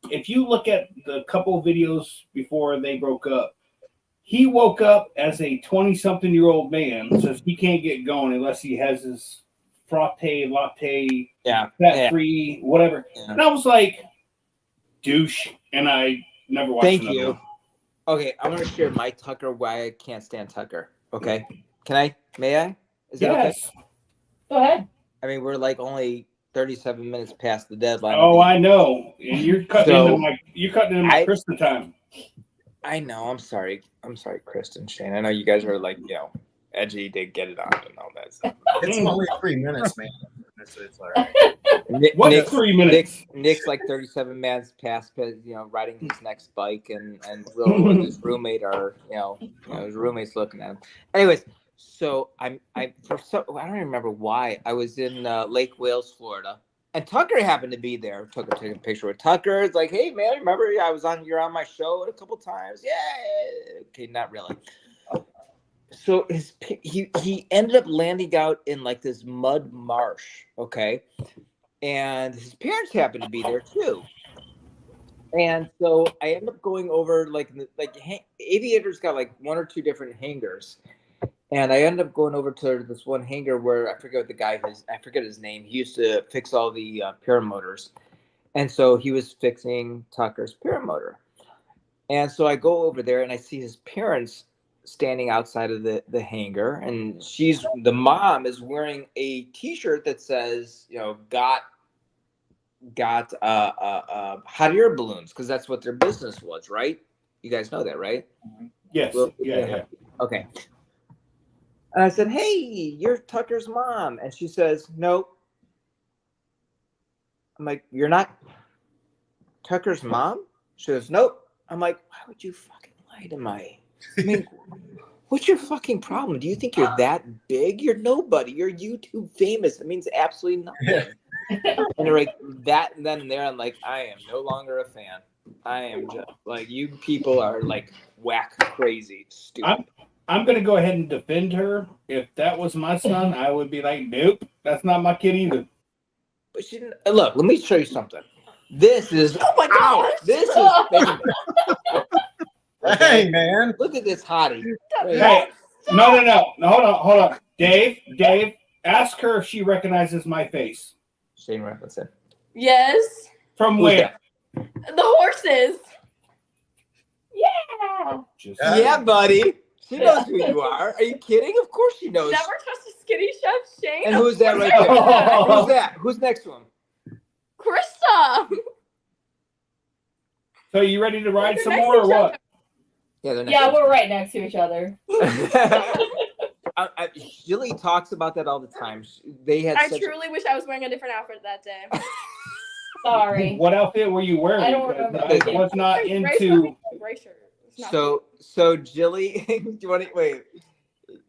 if you look at the couple of videos before they broke up, he woke up as a 20-something-year-old man, says he can't get going unless he has his latte, fat-free, whatever. Yeah. And I was like, douche. And I never watched Thank another you. one. Okay, I'm gonna share my Tucker why I can't stand Tucker. Okay, can I? May I? Is that okay? Yes. Go ahead. I mean, we're like only 37 minutes past the deadline. Oh, I know. And you're cutting So, into my Krista time. I know. I'm sorry, Kristen, Shane. I know you guys are like, edgy to get it on and all that stuff. It's only 3 minutes, man. It's all right. What's 3 minutes? Nick's like 37 minutes past, riding his next bike, and Will and his roommate are, his roommate's looking at him. Anyways, so I don't even remember why I was in Lake Wales, Florida, and Tucker happened to be there. Took a picture with Tucker. It's like, hey man, remember? Yeah, you're on my show a couple times. Yeah. Okay, not really. So he ended up landing out in like this mud marsh, okay, and his parents happened to be there too. And so I ended up going over Aviator's got like 1 or 2 different hangars, and I ended up going over to this one hangar where I forget his name. He used to fix all the paramotors, and so he was fixing Tucker's paramotor. And so I go over there and I see his parents standing outside of the hangar, and the mom is wearing a t-shirt that says, got hot air balloons, because that's what their business was, right? You guys know that, right? Yes. Well, Yeah. Okay. And I said, hey, you're Tucker's mom. And she says, nope. I'm like, you're not Tucker's mom? She goes, nope. I'm like, why would you fucking lie to me? I mean, what's your fucking problem? Do you think you're that big? You're nobody. You're YouTube famous. It means absolutely nothing. And they're like, that and then and there, I'm like, I am no longer a fan. I am just like, you people are like whack crazy stupid. I'm going to go ahead and defend her. If that was my son, I would be like, nope, that's not my kid either. But she didn't. Look, let me show you something. This is, oh my God, this is famous. Hey, man. Look at this hottie. Hey, no. Hold on. Dave, ask her if she recognizes my face. Shane Robinson. Yes. From Who's where? that? The horses. Yeah. Yeah, buddy. She knows who you are. Are you kidding? Of course she knows. Never trust a skinny chef, Shane. And who's that right there? Who's that? Who's next to him? Krista. So you ready to ride They're some next more to or each what? other. Yeah, they're Yeah, we're right next to each other. Jilly talks about that all the time. They had I such truly wish I was wearing a different outfit that day. Sorry. What outfit were you wearing? I don't Because remember. I was not Gray into. shirt. Gray shirt. It's not so Jilly. Do you want to wait?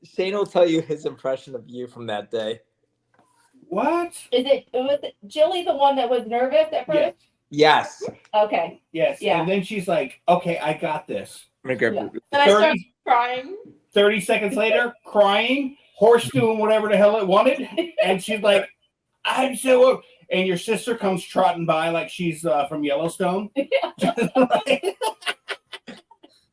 Shane will tell you his impression of you from that day. What? Was it Jilly the one that was nervous at first? Yes. Yes. Okay. Yes. Yeah. And then she's like, "Okay, I got this." I'm gonna grab Yeah. your- And I started crying. 30 seconds later, crying, horse doing whatever the hell it wanted, and she's like, "I'm so." And your sister comes trotting by like she's from Yellowstone.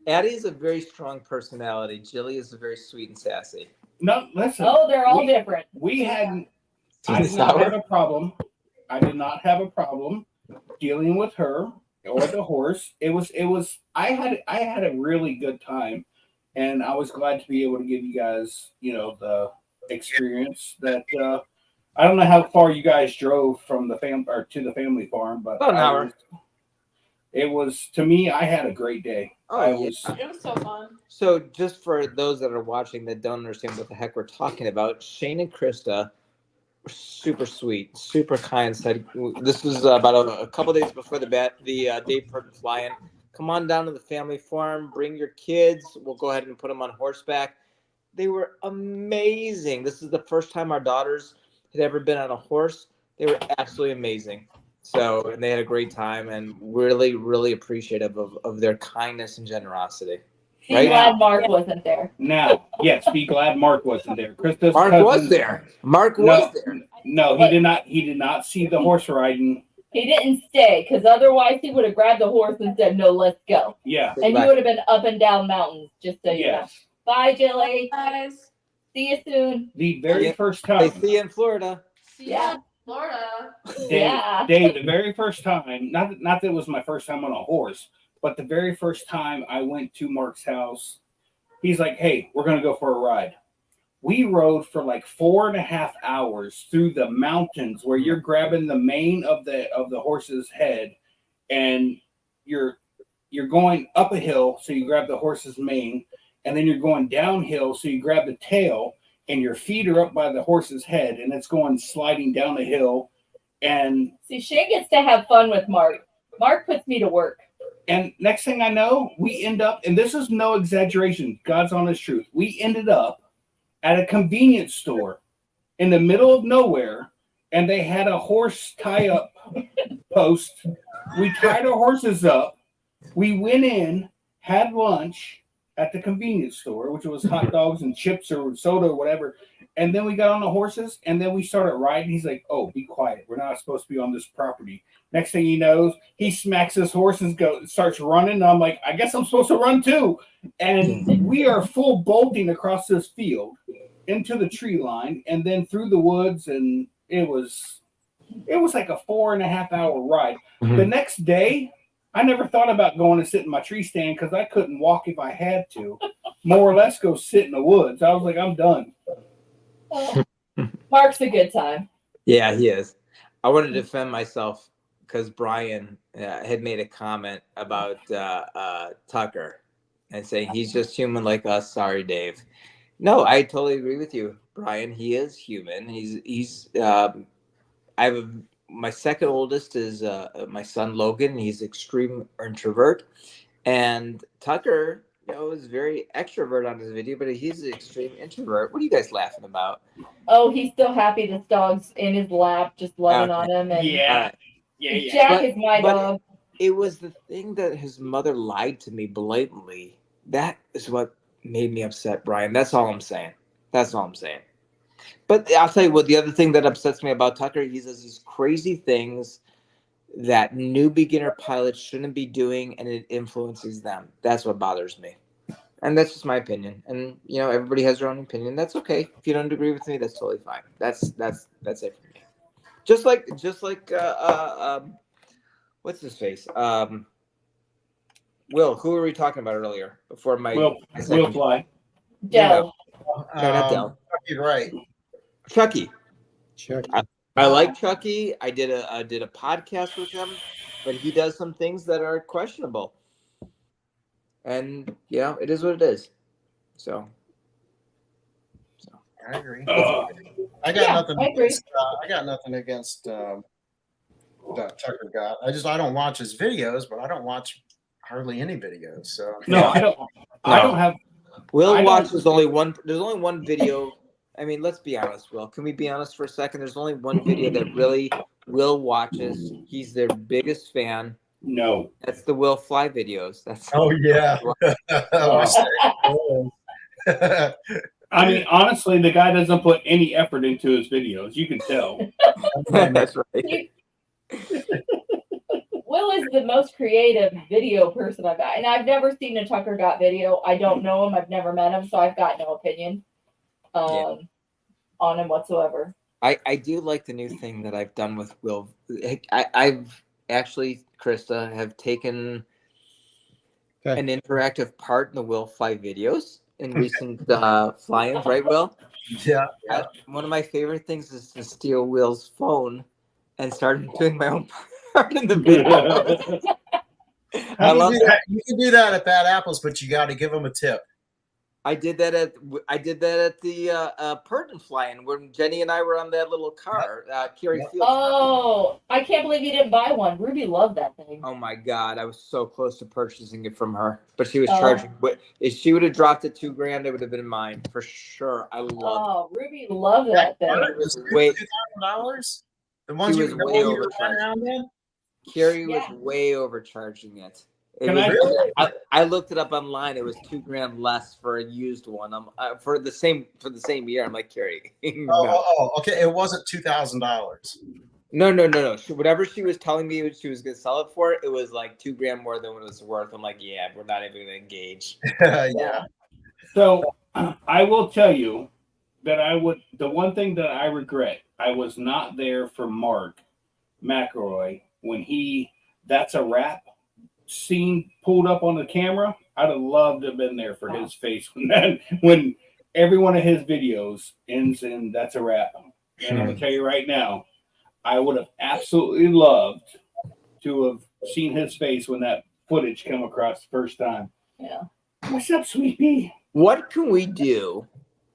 Addie is a very strong personality. Jilly is very sweet and sassy. No, listen. Oh, they're all different. We hadn't. I did not have a problem. I did not have a problem dealing with her or the horse. It was. I had a really good time, and I was glad to be able to give you guys, the experience that. I don't know how far you guys drove from the or to the family farm, but About an hour. It was to me. I had a great day. Oh, I yeah. was. It was so fun. So, just for those that are watching that don't understand what the heck we're talking about, Shane and Krista were super sweet, super kind. Said this was about a couple days before the Dave Purton fly-in. Come on down to the family farm. Bring your kids. We'll go ahead and put them on horseback. They were amazing. This is the first time our daughters had ever been on a horse. They were absolutely amazing. So, and they had a great time, and really, really appreciative of their kindness and generosity. Be Right? glad Mark wasn't there. Now, yes, be glad Mark wasn't there. Krista's Mark cousin, was there. Mark was there. No, he did not. He did not see the horse riding. He didn't stay because otherwise he would have grabbed the horse and said, "No, let's go." Yeah. And you would have been up and down mountains. Just so you know. Yes. Bye, Jilly. Guys, See you soon. The very Yeah. first They time. see you in Florida. see Yeah. you in Florida. Yeah. Dave, the very first time, not that it was my first time on a horse, but the very first time I went to Mark's house, he's like, "Hey, we're gonna go for a ride." We rode for like 4.5 hours through the mountains where you're grabbing the mane of the horse's head, and you're going up a hill, so you grab the horse's mane, and then you're going downhill, so you grab the tail, and your feet are up by the horse's head, and it's going sliding down the hill. And See, Shane gets to have fun with Mark. Mark puts me to work. next thing I know, we end up, and this is no exaggeration, God's honest truth, we ended up at a convenience store in the middle of nowhere, and they had a horse tie-up post. We tied our horses up. We went in, had lunch at the convenience store, which was hot dogs and chips or soda or whatever. And then we got on the horses, and then we started riding. He's like, "Oh, be quiet. We're not supposed to be on this property." Next thing he knows, he smacks his horse and starts running. And I'm like, "I guess I'm supposed to run too." And we are full bolting across this field into the tree line and then through the woods. And it was like a 4.5 hour ride. Mhm. The next day, I never thought about going and sit in my tree stand because I couldn't walk if I had to. More or less go sit in the woods. I was like, I'm done. Oh, Mark's a good time. Yeah, he is. I want to defend myself because Brian had made a comment about Tucker and saying he's just human like us. Sorry, Dave. No, I totally agree with you, Brian. He is human. My second oldest is my son Logan. He's extreme introvert, and Tucker, is very extrovert on his video, but he's an extreme introvert. What are you guys laughing about? Oh, he's so happy this dog's in his lap, just loving on him. And Yeah. Jack But- is my but- dog. It was the thing that his mother lied to me blatantly. That is what made me upset, Brian. That's all I'm saying. But I'll tell you what, the other thing that upsets me about Tucker, he says these crazy things that new beginner pilots shouldn't be doing, and it influences them. That's what bothers me. And that's just my opinion. And everybody has their own opinion. That's okay. If you don't agree with me, that's totally fine. That's it for me. Just like what's his face? Will, who were we talking about earlier? Before Will fly. Dell. No, not Del. You're right. Chucky. Chuck. I like Chucky. I did a podcast with him, but he does some things that are questionable. And it is what it is. So I agree. Oh, I got Yeah, nothing I agree. against. I got nothing against Tucker got. I don't watch his videos, but I don't watch hardly any videos. So no, I don't. I don't have. Will I watches only one. There's only one video. I mean, let's be honest, Will. Can we be honest for a second? There's only one video that really Will watches. He's their biggest fan. No. That's the Will Fly videos. That's Oh yeah. I mean, honestly, the guy doesn't put any effort into his videos. You can tell. that's right. Will is the most creative video person I've got, and I've never seen a Tucker Got video. I don't know him. I've never met him, so I've got no opinion on him whatsoever. I do like the new thing that I've done with Will. I've actually, Krista, have taken an interactive part in the Will Fly videos in recent fly-ins, right, Will? Yeah. One of my favorite things is to steal Will's phone and start doing my own part in the video. I love that. You can do that at Bad Apples, but you got to give them a tip. I did that at the Purton fly-in when Jenny and I were on that little car, Carrie Fields. Oh, I can't believe you didn't buy one. Ruby loved that thing. Oh my God, I was so close to purchasing it from her, but she was charging. If she would have dropped it $2,000, it would have been mine for sure. I love. Oh, Ruby loved that thing. Wait, $2,000. The ones She you was the way one you were overcharged. around in? Carrie was way overcharging it. Can I- I looked it up online. It was $2,000 less for a used one. For the same year. I'm like, Carrie. No. Okay. It wasn't $2,000. No. Whatever she was telling me she was gonna sell it for, it was like $2,000 more than what it was worth. I'm like, yeah, we're not even gonna engage. Yeah. So I will tell you that the one thing that I regret, I was not there for Mark McElroy when That's a Wrap scene pulled up on the camera. I'd have loved to have been there for his face when every one of his videos ends in That's a Wrap. And I'm gonna tell you right now, I would have absolutely loved to have seen his face when that footage come across the first time. Yeah. What's up, sweet pea? What can we do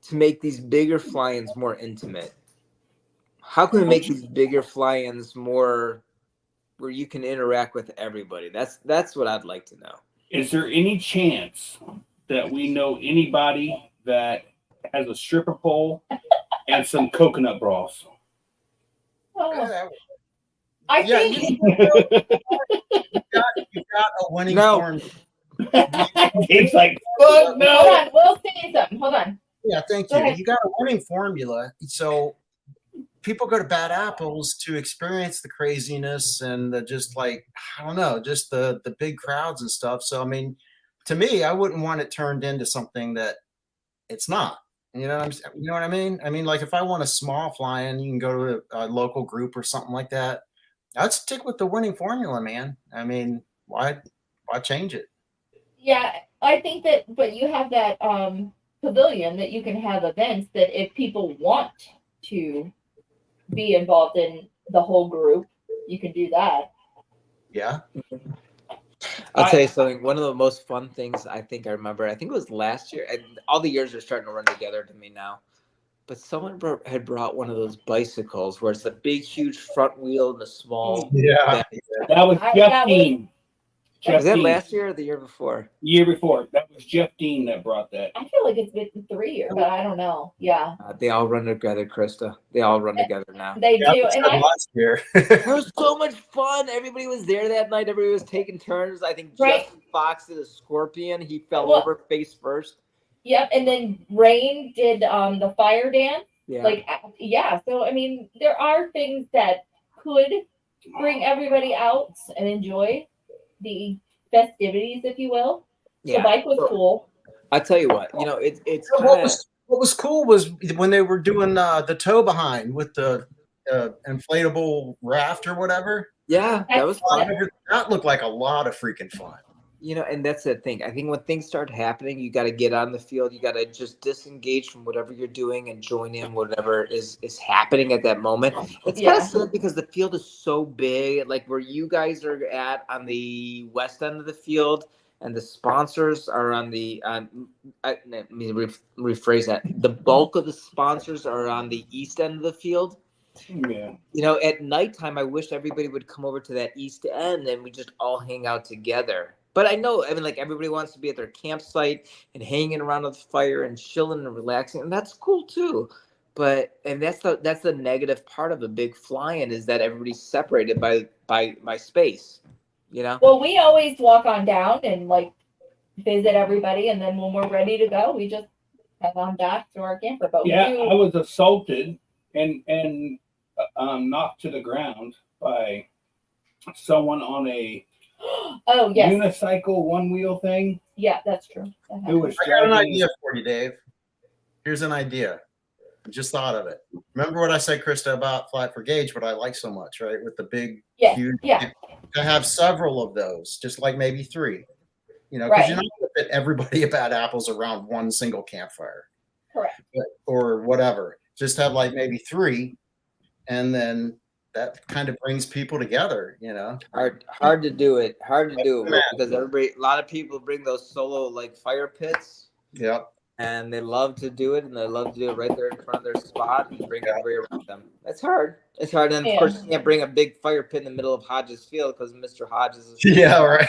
to make these bigger fly-ins more intimate? How can we make these bigger fly-ins more where you can interact with everybody? That's what I'd like to know. Is there any chance that we know anybody that has a stripper pole and some coconut bras? Oh, I Yeah, think you've got a winning form. It's like, fuck Hold no. on, Will's saying something. Hold on. Yeah, thank Go you. ahead. You got a winning formula. So people go to Bad Apples to experience the craziness and the just like, I don't know, just the big crowds and stuff. So, I mean, to me, I wouldn't want it turned into something that it's not. You know what I mean? I mean, like if I want a small fly-in, you can go to a local group or something like that. I'd stick with the winning formula, man. I mean, why change it? Yeah, I think that, but you have that pavilion that you can have events that if people want to be involved in the whole group, you can do that. Yeah. I'll tell you something. One of the most fun things I think I remember, I think it was last year, and all the years are starting to run together to me now. But someone had brought one of those bicycles where it's a big, huge front wheel and a small. Yeah. That was Jeff Dean. Was that last year or the year before? Year before. That was Jeff Dean that brought that. I feel like it's been 3 years, but I don't know. Yeah, They all run together, Krista. They all run together now. they do. And last year. It was so much fun. Everybody was there that night. Everybody was taking turns. I think Justin Fox did a scorpion. He fell over face first. Yep. And then Rain did the fire dance. Yeah. So, I mean, there are things that could bring everybody out and enjoy the festivities, if you will. Yeah. The bike was cool. I tell you what, it's what was cool was when they were doing the tow behind with the inflatable raft or whatever. Yeah, that was fun. That looked like a lot of freaking fun. And that's the thing. I think when things start happening, you got to get on the field. You got to just disengage from whatever you're doing and join in whatever is happening at that moment. It's kind of sad because the field is so big. Like where you guys are at on the west end of the field, and the sponsors are on the. Let me rephrase that. The bulk of the sponsors are on the east end of the field. Yeah. At nighttime, I wish everybody would come over to that east end and we just all hang out together. But I know, like everybody wants to be at their campsite and hanging around the fire and chilling and relaxing, and that's cool too. And that's the negative part of a big fly-in is that everybody's separated by space. Well, we always walk on down and like visit everybody, and then when we're ready to go, we just head on back to our camper. But I was assaulted and knocked to the ground by someone on a unicycle one wheel thing. Yeah, that's true. I got an idea for you, Dave. Here's an idea. I just thought of it. Remember what I said, Krista, about Flat for Gauge, what I like so much, right? With the big, huge. Yeah. To have several of those, just like maybe 3. Because Right. you're not going to fit everybody at Bad Apples around one single campfire. Correct. Or whatever. Just have like maybe 3, and then that kind of brings people together, Hard to do it because a lot of people bring those solo like fire pits. Yep. And they love to do it, and they love to do it right there in front of their spot and bring everybody around them. That's hard. It's hard, and of course you can't bring a big fire pit in the middle of Hodges Field because Mr. Hodges is right.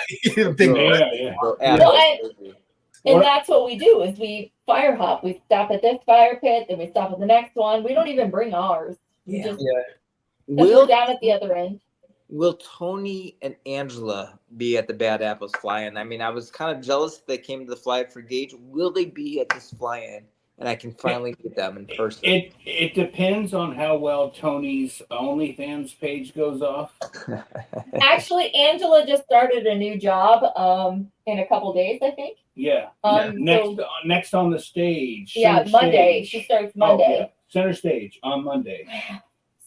And that's what we do is we fire hop. We stop at this fire pit, then we stop at the next one. We don't even bring ours. We're down at the other end. Will Tony and Angela be at the Bad Apples fly-in? I mean, I was kind of jealous they came to the Fly for Gauge. Will they be at this fly-in? And I can finally meet them in person. It depends on how well Tony's OnlyFans page goes off. Actually, Angela just started a new job in a couple days, I think. Yeah. Next on the stage. Yeah, Monday. She starts Monday. Center stage on Monday.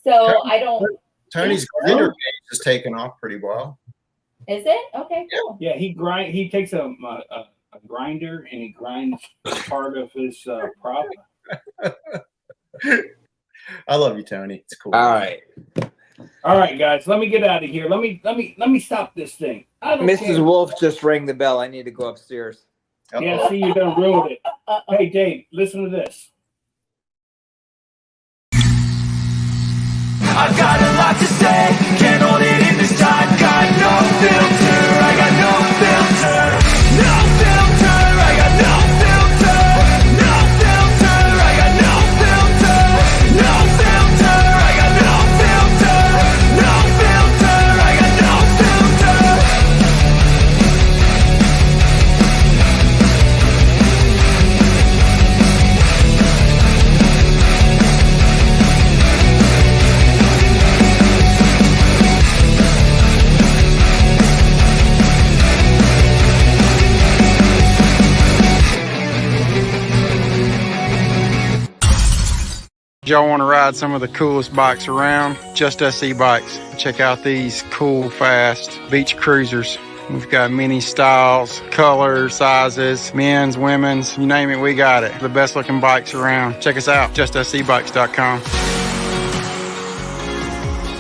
So I don't. Tony's grinder page is taking off pretty well. Is it? Okay, cool. Yeah, he takes a grinder and he grinds part of his prop. I love you, Tony. It's cool. All right, guys. Let me get out of here. Let me stop this thing. Mrs. Wolf just rang the bell. I need to go upstairs. Yeah, see, you're gonna ruin it. Hey, Dave, listen to this. I've got a lot to say, can't hold it in this time. Got no filter, I got no filter. No filter, I got no filter. No filter, I got no filter. No filter, I got no filter. No filter, I got no filter. Y'all want to ride some of the coolest bikes around? Just Us e-bikes. Check out these cool, fast beach cruisers. We've got many styles, colors, sizes, men's, women's, you name it, we got it. The best looking bikes around. Check us out, justusebikes.com.